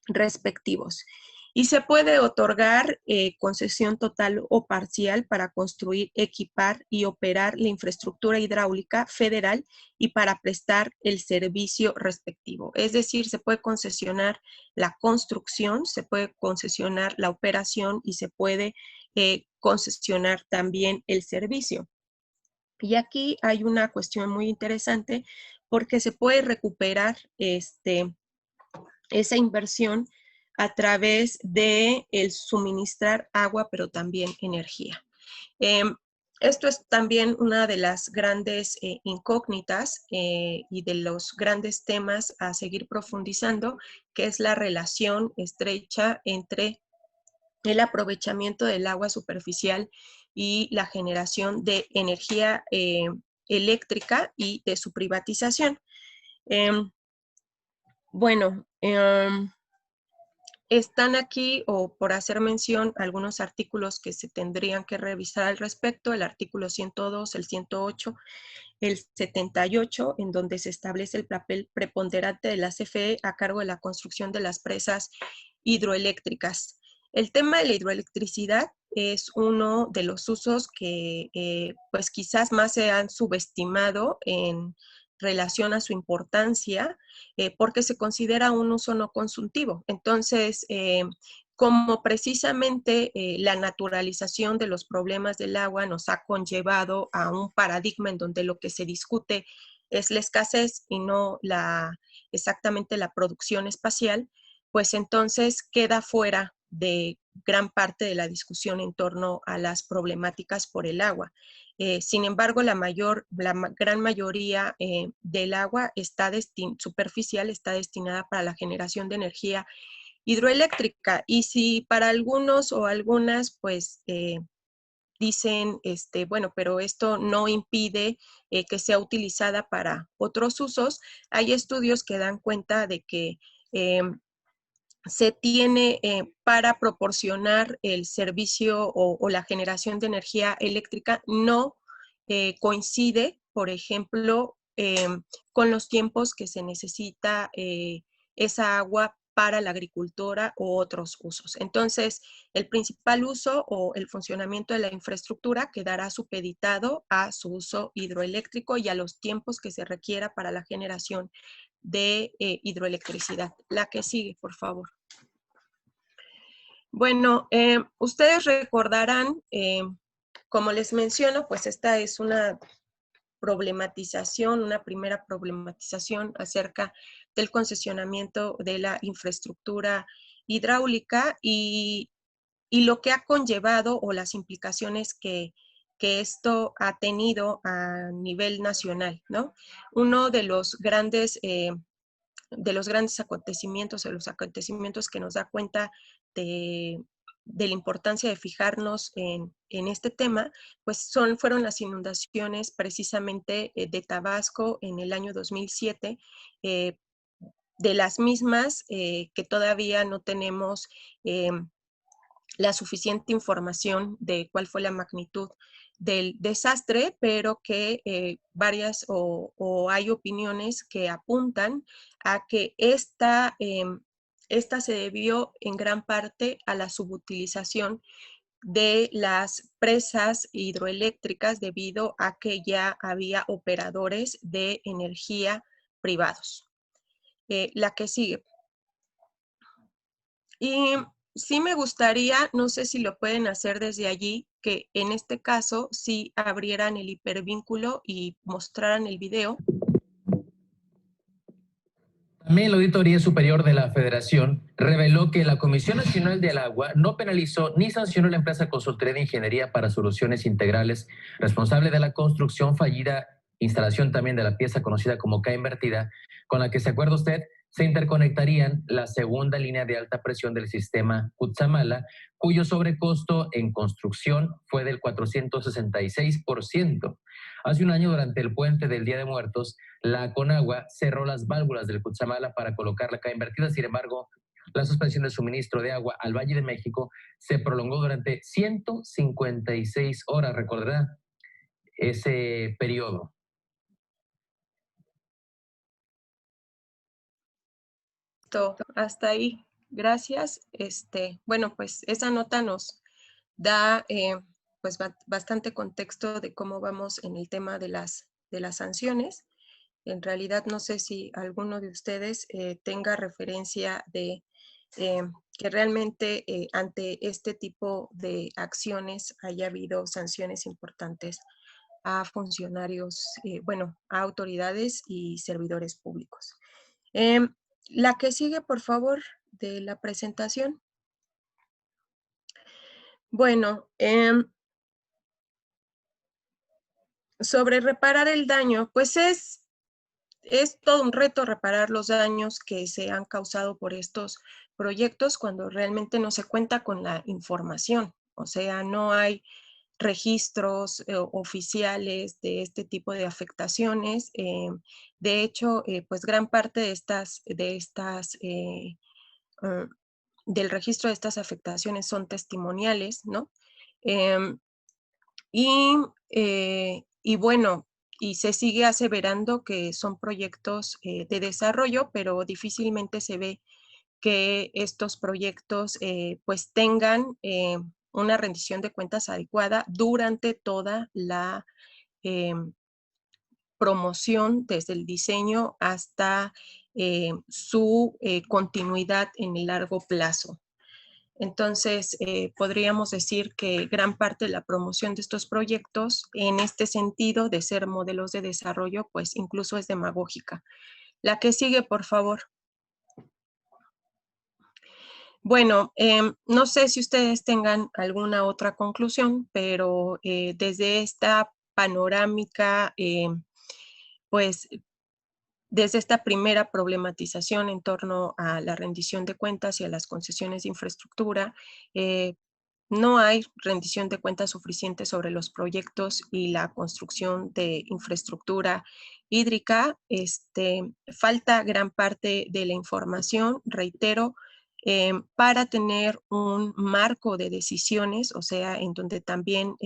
respectivos. Y se puede otorgar concesión total o parcial para construir, equipar y operar la infraestructura hidráulica federal y para prestar el servicio respectivo. Es decir, se puede concesionar la construcción, se puede concesionar la operación y se puede concesionar también el servicio. Y aquí hay una cuestión muy interesante porque se puede recuperar esa inversión a través de el suministrar agua, pero también energía. Esto es también una de las grandes incógnitas y de los grandes temas a seguir profundizando, que es la relación estrecha entre el aprovechamiento del agua superficial y la generación de energía eléctrica y de su privatización. Bueno, están aquí, o por hacer mención, algunos artículos que se tendrían que revisar al respecto, el artículo 102, el 108, el 78, en donde se establece el papel preponderante de la CFE a cargo de la construcción de las presas hidroeléctricas. El tema de la hidroelectricidad es uno de los usos que pues quizás más se han subestimado en relación a su importancia, porque se considera un uso no consultivo. Entonces, como precisamente la naturalización de los problemas del agua nos ha conllevado a un paradigma en donde lo que se discute es la escasez y no exactamente la producción espacial, pues entonces queda fuera de gran parte de la discusión en torno a las problemáticas por el agua. Sin embargo, la gran mayoría del agua superficial está destinada para la generación de energía hidroeléctrica. Y si para algunos o algunas, pues dicen, bueno, pero esto no impide que sea utilizada para otros usos, hay estudios que dan cuenta de que se tiene para proporcionar el servicio o la generación de energía eléctrica no coincide, por ejemplo, con los tiempos que se necesita esa agua para la agricultura u otros usos. Entonces, el principal uso o el funcionamiento de la infraestructura quedará supeditado a su uso hidroeléctrico y a los tiempos que se requiera para la generación de hidroelectricidad. La que sigue, por favor. Bueno, ustedes recordarán, como les menciono, pues esta es una problematización, una primera problematización acerca del concesionamiento de la infraestructura hidráulica y lo que ha conllevado o las implicaciones que esto ha tenido a nivel nacional, ¿no? Uno de los grandes acontecimientos, de los acontecimientos que nos da cuenta de la importancia de fijarnos en este tema, pues fueron las inundaciones precisamente de Tabasco en el año 2007, de las mismas que todavía no tenemos la suficiente información de cuál fue la magnitud del desastre, pero que varias o hay opiniones que apuntan a que esta se debió en gran parte a la subutilización de las presas hidroeléctricas debido a que ya había operadores de energía privados. La que sigue. Y sí me gustaría, no sé si lo pueden hacer desde allí, que en este caso sí abrieran el hipervínculo y mostraran el video.
También la Auditoría Superior de la Federación reveló que la Comisión Nacional del Agua no penalizó ni sancionó a la empresa consultoría de ingeniería para soluciones integrales responsable de la construcción fallida, instalación también de la pieza conocida como K invertida, con la que, ¿se acuerda usted?, se interconectarían la segunda línea de alta presión del sistema Cutzamala, cuyo sobrecosto en construcción fue del 466%. Hace un año, durante el puente del Día de Muertos, la Conagua cerró las válvulas del Cutzamala para colocar la K invertida. Sin embargo, la suspensión del suministro de agua al Valle de México se prolongó durante 156 horas, recordará ese periodo.
Hasta ahí, gracias. Bueno, pues esa nota nos da pues bastante contexto de cómo vamos en el tema de las sanciones. En realidad no sé si alguno de ustedes tenga referencia de que realmente ante este tipo de acciones haya habido sanciones importantes a funcionarios, bueno, a autoridades y servidores públicos. La que sigue, por favor, de la presentación. Bueno, sobre reparar el daño, pues es todo un reto reparar los daños que se han causado por estos proyectos cuando realmente no se cuenta con la información. O sea, no hay registros oficiales de este tipo de afectaciones. De hecho, pues gran parte de del registro de estas afectaciones son testimoniales, ¿no? Y bueno, y se sigue aseverando que son proyectos de desarrollo, pero difícilmente se ve que estos proyectos pues tengan una rendición de cuentas adecuada durante toda la promoción, desde el diseño hasta su continuidad en el largo plazo. Entonces, podríamos decir que gran parte de la promoción de estos proyectos, en este sentido de ser modelos de desarrollo, pues incluso es demagógica. La que sigue, por favor. Bueno, no sé si ustedes tengan alguna otra conclusión, pero desde esta panorámica, pues desde esta primera problematización en torno a la rendición de cuentas y a las concesiones de infraestructura, no hay rendición de cuentas suficiente sobre los proyectos y la construcción de infraestructura hídrica. Falta gran parte de la información, reitero, para tener un marco de decisiones, o sea, en donde también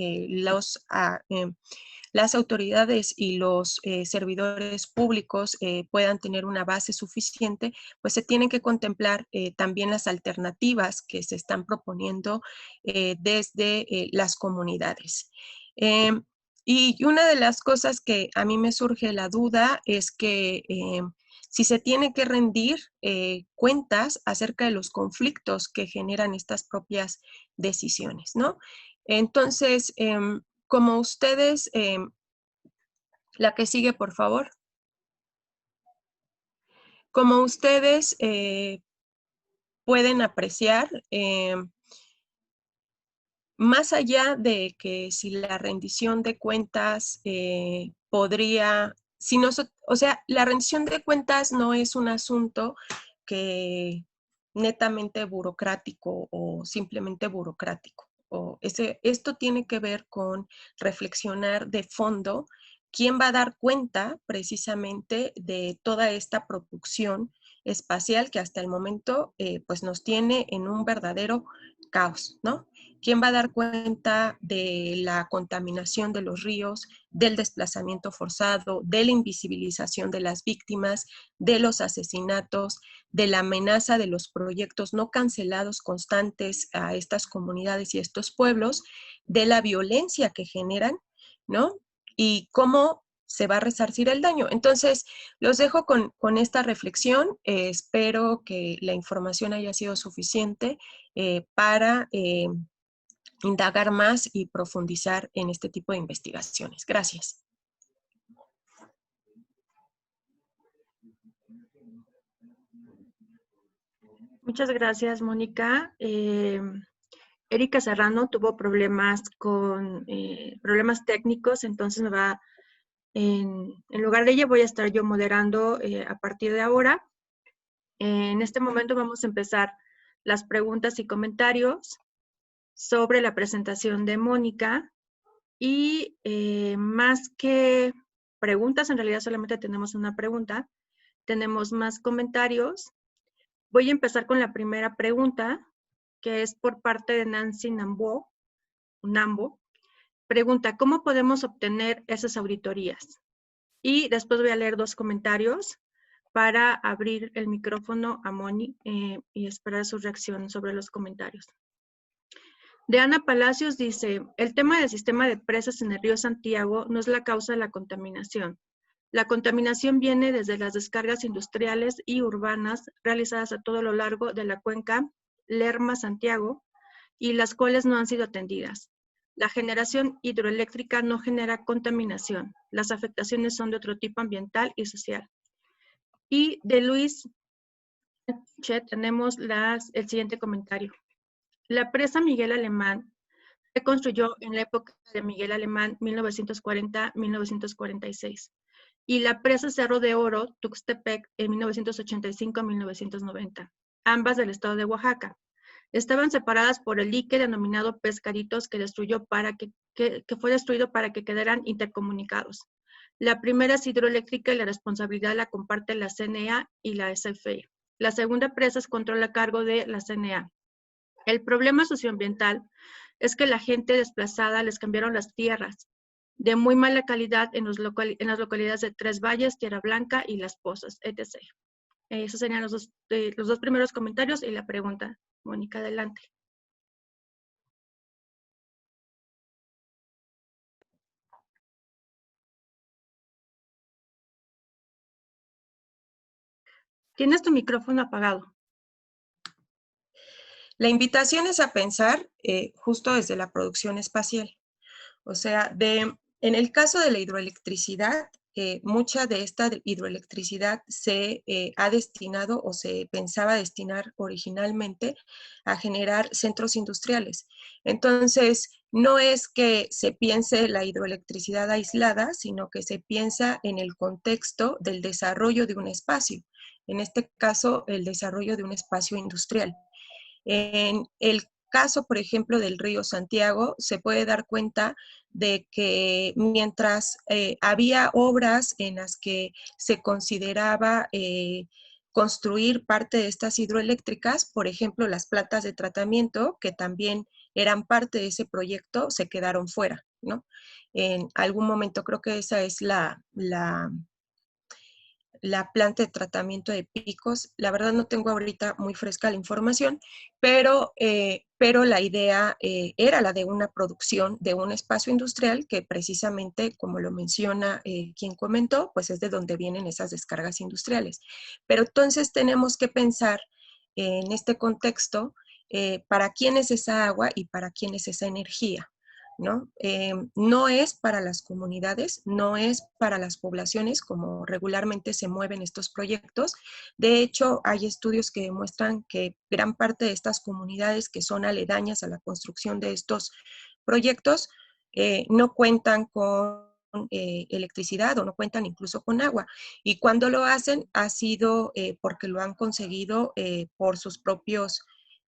las autoridades y los servidores públicos puedan tener una base suficiente, pues se tienen que contemplar también las alternativas que se están proponiendo desde las comunidades. Y una de las cosas que a mí me surge la duda es que si se tiene que rendir cuentas acerca de los conflictos que generan estas propias decisiones, ¿no? Entonces, como ustedes, la que sigue, por favor. Como ustedes pueden apreciar, más allá de que si la rendición de cuentas podría, si no, o sea, la rendición de cuentas no es un asunto que netamente burocrático o simplemente burocrático. Esto tiene que ver con reflexionar de fondo quién va a dar cuenta precisamente de toda esta producción espacial que hasta el momento pues nos tiene en un verdadero caos, ¿no? ¿Quién va a dar cuenta de la contaminación de los ríos, del desplazamiento forzado, de la invisibilización de las víctimas, de los asesinatos, de la amenaza de los proyectos no cancelados constantes a estas comunidades y estos pueblos, de la violencia que generan, ¿no? Y cómo se va a resarcir el daño? Entonces, los dejo con esta reflexión. Espero que la información haya sido suficiente para indagar más y profundizar en este tipo de investigaciones. Gracias.
Muchas gracias, Mónica. Erika Serrano tuvo problemas con problemas técnicos, entonces me va, en lugar de ella voy a estar yo moderando a partir de ahora. En este momento vamos a empezar las preguntas y comentarios sobre la presentación de Mónica y más que preguntas, en realidad solamente tenemos una pregunta, tenemos más comentarios. Voy a empezar con la primera pregunta, que es por parte de Nancy Nambo. Pregunta, ¿cómo podemos obtener esas auditorías? Y después voy a leer dos comentarios para abrir el micrófono a Moni y esperar su reacción sobre los comentarios. De Ana Palacios dice, el tema del sistema de presas en el río Santiago no es la causa de la contaminación. La contaminación viene desde las descargas industriales y urbanas realizadas a todo lo largo de la cuenca Lerma-Santiago y las cuales no han sido atendidas. La generación hidroeléctrica no genera contaminación. Las afectaciones son de otro tipo ambiental y social. Y de Luis Che tenemos el siguiente comentario. La presa Miguel Alemán se construyó en la época de Miguel Alemán, 1940-1946. Y la presa Cerro de Oro, Tuxtepec, en 1985-1990, ambas del estado de Oaxaca. Estaban separadas por el dique denominado Pescaditos que fue destruido para que quedaran intercomunicados. La primera es hidroeléctrica y la responsabilidad la comparte la CNA y la SFE. La segunda presa es control a cargo de la CNA. El problema socioambiental es que la gente desplazada les cambiaron las tierras de muy mala calidad en las localidades de Tres Valles, Tierra Blanca y Las Pozas, etc. Esos serían los dos primeros comentarios y la pregunta. Mónica, adelante. Tienes tu micrófono apagado.
La invitación es a pensar justo desde la producción espacial. O sea, en el caso de la hidroelectricidad, mucha de esta hidroelectricidad se ha destinado o se pensaba destinar originalmente a generar centros industriales. Entonces, no es que se piense la hidroelectricidad aislada, sino que se piensa en el contexto del desarrollo de un espacio. En este caso, el desarrollo de un espacio industrial. En el caso, por ejemplo, del río Santiago, se puede dar cuenta de que mientras había obras en las que se consideraba construir parte de estas hidroeléctricas, por ejemplo, las plantas de tratamiento, que también eran parte de ese proyecto, se quedaron fuera, ¿no? En algún momento creo que esa es la planta de tratamiento de Picos. La verdad no tengo ahorita muy fresca la información, pero la idea era la de una producción de un espacio industrial que precisamente, como lo menciona quien comentó, pues es de donde vienen esas descargas industriales. Pero entonces tenemos que pensar en este contexto para quién es esa agua y para quién es esa energía. ¿No? No es para las comunidades, no es para las poblaciones como regularmente se mueven estos proyectos. De hecho, hay estudios que demuestran que gran parte de estas comunidades que son aledañas a la construcción de estos proyectos no cuentan con electricidad o no cuentan incluso con agua. Y cuando lo hacen ha sido porque lo han conseguido por sus propios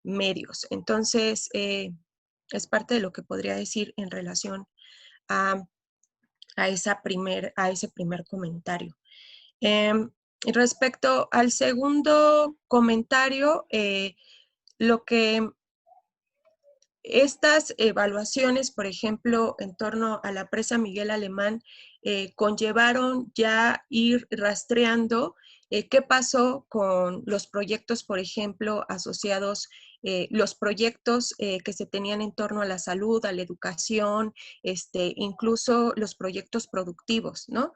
medios. Entonces, es parte de lo que podría decir en relación a ese primer comentario. Respecto al segundo comentario, lo que estas evaluaciones, por ejemplo, en torno a la presa Miguel Alemán, conllevaron ya ir rastreando qué pasó con los proyectos, por ejemplo, asociados, los proyectos que se tenían en torno a la salud, a la educación, incluso los proyectos productivos, ¿no?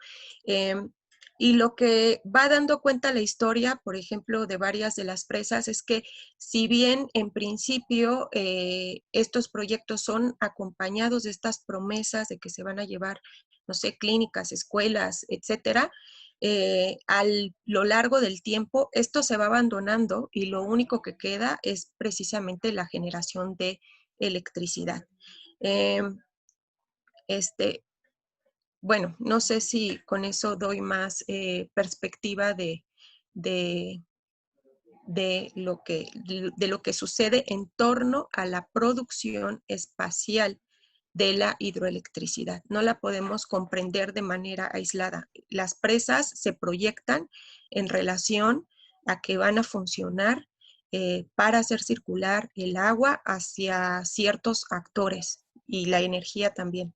Y lo que va dando cuenta la historia, por ejemplo, de varias de las presas, es que si bien en principio estos proyectos son acompañados de estas promesas de que se van a llevar, no sé, clínicas, escuelas, etcétera, a lo largo del tiempo esto se va abandonando y lo único que queda es precisamente la generación de electricidad. Bueno, no sé si con eso doy más perspectiva de lo que sucede en torno a la producción espacial de la hidroelectricidad. No la podemos comprender de manera aislada. Las presas se proyectan en relación a que van a funcionar para hacer circular el agua hacia ciertos actores y la energía también.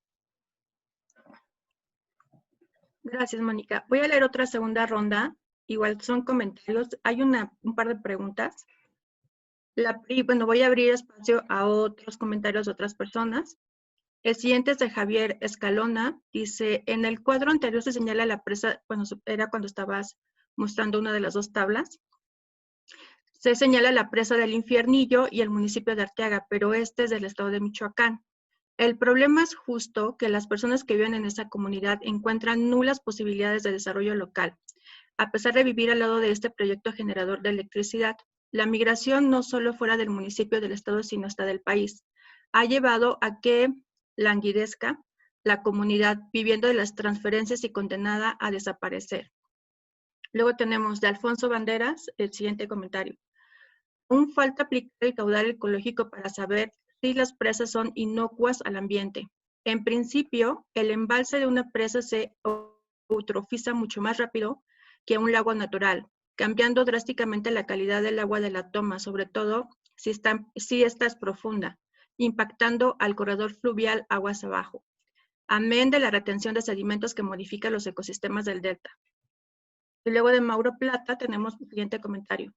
Gracias, Mónica. Voy a leer otra segunda ronda. Igual son comentarios. Hay un par de preguntas. Bueno, voy a abrir espacio a otros comentarios de otras personas. El siguiente es de Javier Escalona. Dice, en el cuadro anterior se señala la presa, bueno, era cuando estabas mostrando una de las dos tablas. Se señala la presa del Infiernillo y el municipio de Arteaga, pero este es del estado de Michoacán. El problema es justo que las personas que viven en esa comunidad encuentran nulas posibilidades de desarrollo local. A pesar de vivir al lado de este proyecto generador de electricidad, la migración no solo fuera del municipio del estado, sino hasta del país, ha llevado a que languidezca la comunidad viviendo de las transferencias y condenada a desaparecer. Luego tenemos de Alfonso Banderas el siguiente comentario. Aún falta aplicar el caudal ecológico para saber si las presas son inocuas al ambiente. En principio, el embalse de una presa se eutrofiza mucho más rápido que un lago natural, cambiando drásticamente la calidad del agua de la toma, sobre todo si esta es profunda, impactando al corredor fluvial aguas abajo, amén de la retención de sedimentos que modifica los ecosistemas del delta. Y luego de Mauro Plata tenemos el siguiente comentario.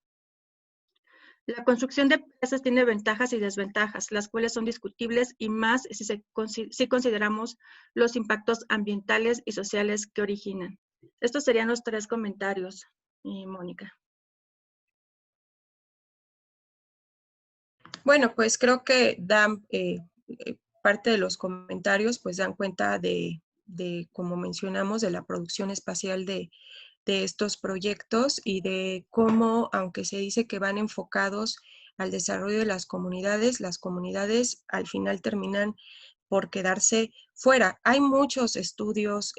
La construcción de presas tiene ventajas y desventajas, las cuales son discutibles y más si consideramos los impactos ambientales y sociales que originan. Estos serían los 3 comentarios, Mónica.
Bueno, pues creo que dan parte de los comentarios, pues dan cuenta de como mencionamos, de la producción espacial de estos proyectos y de cómo, aunque se dice que van enfocados al desarrollo de las comunidades al final terminan por quedarse fuera. Hay muchos estudios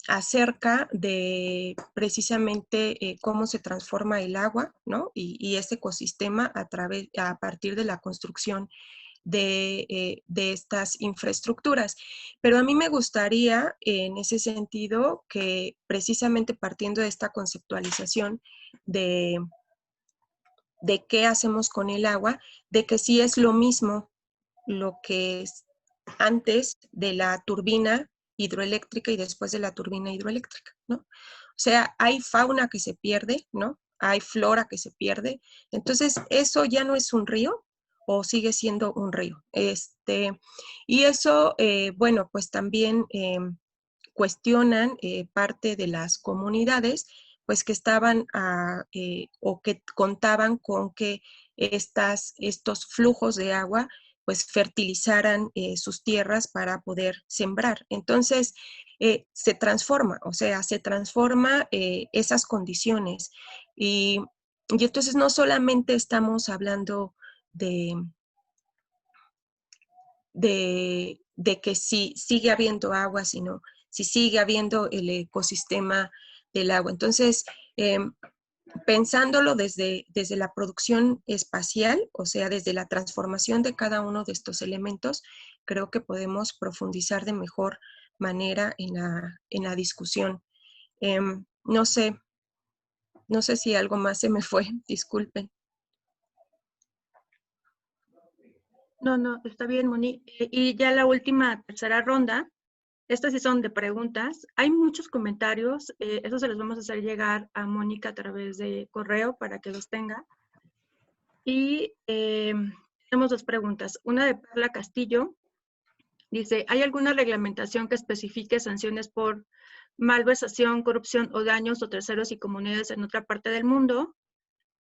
acerca de precisamente cómo se transforma el agua, ¿no? Y ese ecosistema a partir de la construcción de estas infraestructuras. Pero a mí me gustaría, en ese sentido, que precisamente partiendo de esta conceptualización de qué hacemos con el agua, de que sí es lo mismo lo que es antes de la turbina hidroeléctrica y después de la turbina hidroeléctrica, ¿no? O sea, hay fauna que se pierde, ¿no? Hay flora que se pierde. Entonces, ¿eso ya no es un río o sigue siendo un río? Y eso, bueno, pues también cuestionan parte de las comunidades, pues que estaban o que contaban con que estos flujos de agua pues fertilizaran sus tierras para poder sembrar. Entonces, se transforma, o sea, se transforma esas condiciones. Y entonces no solamente estamos hablando de que si sigue habiendo agua, sino si sigue habiendo el ecosistema del agua. Entonces, pensándolo desde la producción espacial, o sea, desde la transformación de cada uno de estos elementos, creo que podemos profundizar de mejor manera en la discusión. No sé si algo más se me fue, disculpen.
No, está bien, Moni. Y ya la última, tercera ronda, estas sí son de preguntas. Hay muchos comentarios, eso se los vamos a hacer llegar a Mónica a través de correo para que los tenga. Y tenemos 2 preguntas. Una de Perla Castillo. Dice, ¿hay alguna reglamentación que especifique sanciones por malversación, corrupción o daños a terceros y comunidades en otra parte del mundo?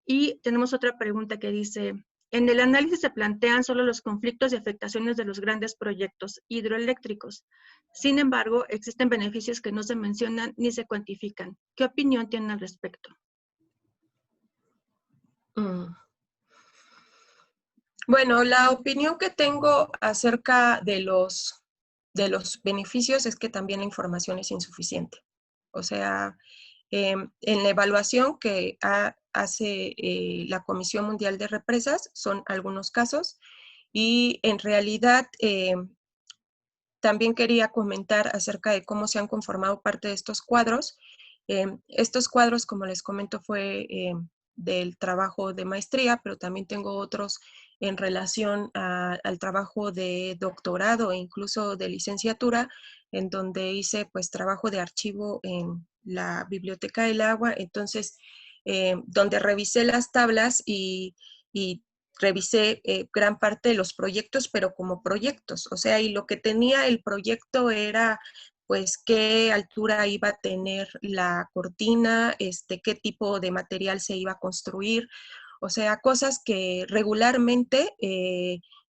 Y tenemos otra pregunta que dice, en el análisis se plantean solo los conflictos y afectaciones de los grandes proyectos hidroeléctricos. Sin embargo, existen beneficios que no se mencionan ni se cuantifican. ¿Qué opinión tienen al respecto?
Bueno, la opinión que tengo acerca de los beneficios es que también la información es insuficiente. O sea, en la evaluación que hace la Comisión Mundial de Represas son algunos casos y en realidad también quería comentar acerca de cómo se han conformado parte de estos cuadros. Estos cuadros, como les comento, fue del trabajo de maestría, pero también tengo otros en relación al trabajo de doctorado e incluso de licenciatura, en donde hice pues trabajo de archivo en la Biblioteca del Agua, entonces donde revisé las tablas y revisé gran parte de los proyectos, pero como proyectos, o sea, y lo que tenía el proyecto era pues qué altura iba a tener la cortina, qué tipo de material se iba a construir, o sea, cosas que regularmente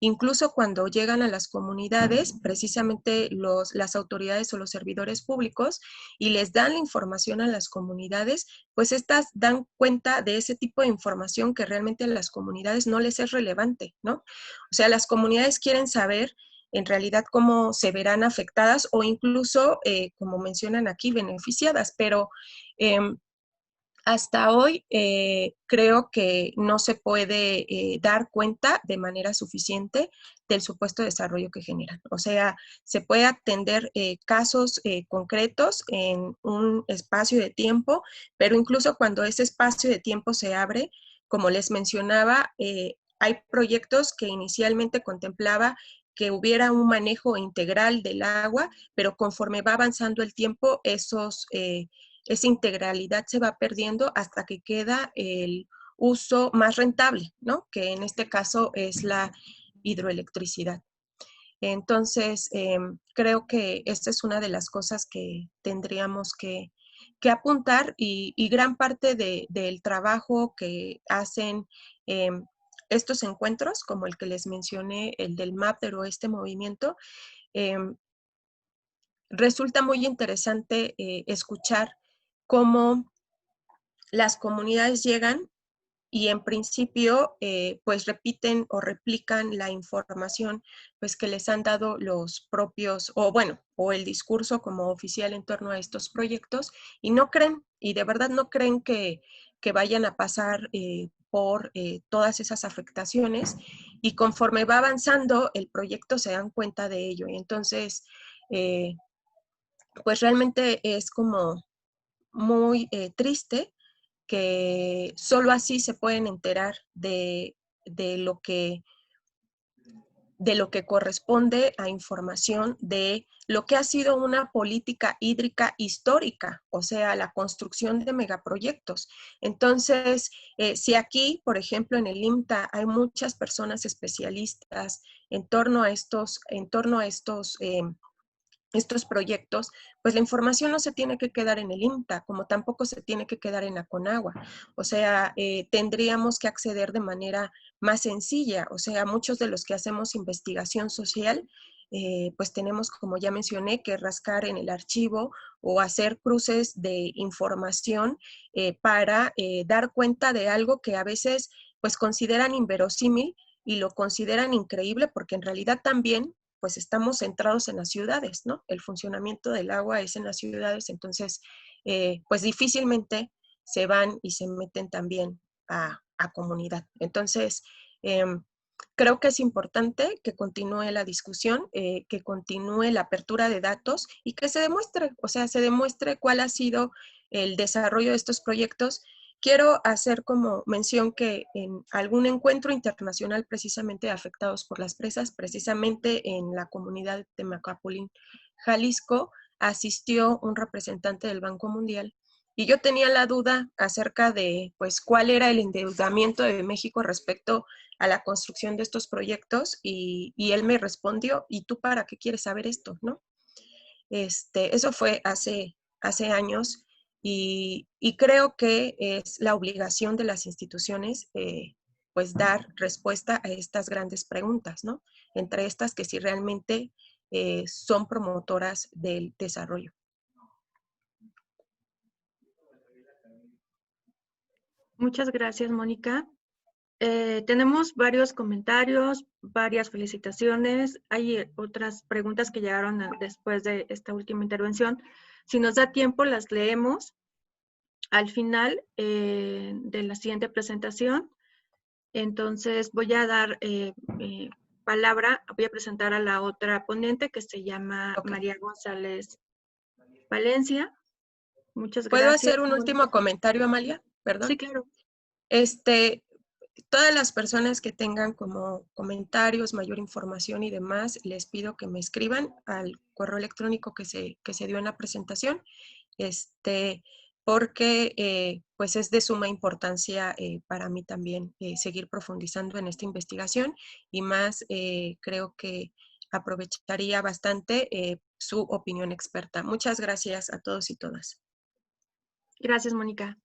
incluso cuando llegan a las comunidades, precisamente las autoridades o los servidores públicos, y les dan la información a las comunidades, pues estas dan cuenta de ese tipo de información que realmente a las comunidades no les es relevante, ¿no? O sea, las comunidades quieren saber en realidad cómo se verán afectadas o incluso, como mencionan aquí, beneficiadas, pero hasta hoy creo que no se puede dar cuenta de manera suficiente del supuesto desarrollo que generan. O sea, se puede atender casos concretos en un espacio de tiempo, pero incluso cuando ese espacio de tiempo se abre, como les mencionaba, hay proyectos que inicialmente contemplaba que hubiera un manejo integral del agua, pero conforme va avanzando el tiempo, esa integralidad se va perdiendo hasta que queda el uso más rentable, ¿no? Que en este caso es la hidroelectricidad. Entonces, creo que esta es una de las cosas que tendríamos que apuntar y gran parte del trabajo que hacen estos encuentros, como el que les mencioné, el del MAPTER o este movimiento, resulta muy interesante escuchar cómo las comunidades llegan y en principio pues repiten o replican la información pues que les han dado los propios, o bueno, o el discurso como oficial en torno a estos proyectos y no creen, y de verdad no creen que vayan a pasar por todas esas afectaciones y conforme va avanzando el proyecto se dan cuenta de ello y entonces pues realmente es como muy triste que solo así se pueden enterar de lo que corresponde a información de lo que ha sido una política hídrica histórica, o sea, la construcción de megaproyectos. Entonces, si aquí, por ejemplo, en el IMTA hay muchas personas especialistas en torno a estos proyectos, pues la información no se tiene que quedar en el IMTA, como tampoco se tiene que quedar en la CONAGUA. O sea, tendríamos que acceder de manera más sencilla. O sea, muchos de los que hacemos investigación social, pues tenemos, como ya mencioné, que rascar en el archivo o hacer cruces de información para dar cuenta de algo que a veces pues consideran inverosímil y lo consideran increíble porque en realidad también pues estamos centrados en las ciudades, ¿no? El funcionamiento del agua es en las ciudades, entonces, pues difícilmente se van y se meten también a comunidad. Entonces, creo que es importante que continúe la discusión, que continúe la apertura de datos y que se demuestre, o sea, se demuestre cuál ha sido el desarrollo de estos proyectos. Quiero hacer como mención que en algún encuentro internacional precisamente afectados por las presas, precisamente en la comunidad de Temacapulín, Jalisco, asistió un representante del Banco Mundial y yo tenía la duda acerca de pues cuál era el endeudamiento de México respecto a la construcción de estos proyectos y él me respondió, ¿y tú para qué quieres saber esto? ¿No? Eso fue hace años y creo que es la obligación de las instituciones pues dar respuesta a estas grandes preguntas, ¿no? Entre estas que si realmente son promotoras del desarrollo.
Muchas gracias, Mónica. Tenemos varios comentarios, varias felicitaciones. Hay otras preguntas que llegaron después de esta última intervención. Si nos da tiempo, las leemos al final de la siguiente presentación. Entonces, voy a dar palabra, voy a presentar a la otra ponente que se llama María González Valencia. Muchas gracias.
¿Puedo hacer un último comentario, Amalia? Perdón.
Sí, claro.
Todas las personas que tengan como comentarios, mayor información y demás, les pido que me escriban al correo electrónico que se dio en la presentación, porque pues es de suma importancia para mí también seguir profundizando en esta investigación y más creo que aprovecharía bastante su opinión experta. Muchas gracias a todos y todas.
Gracias, Mónica.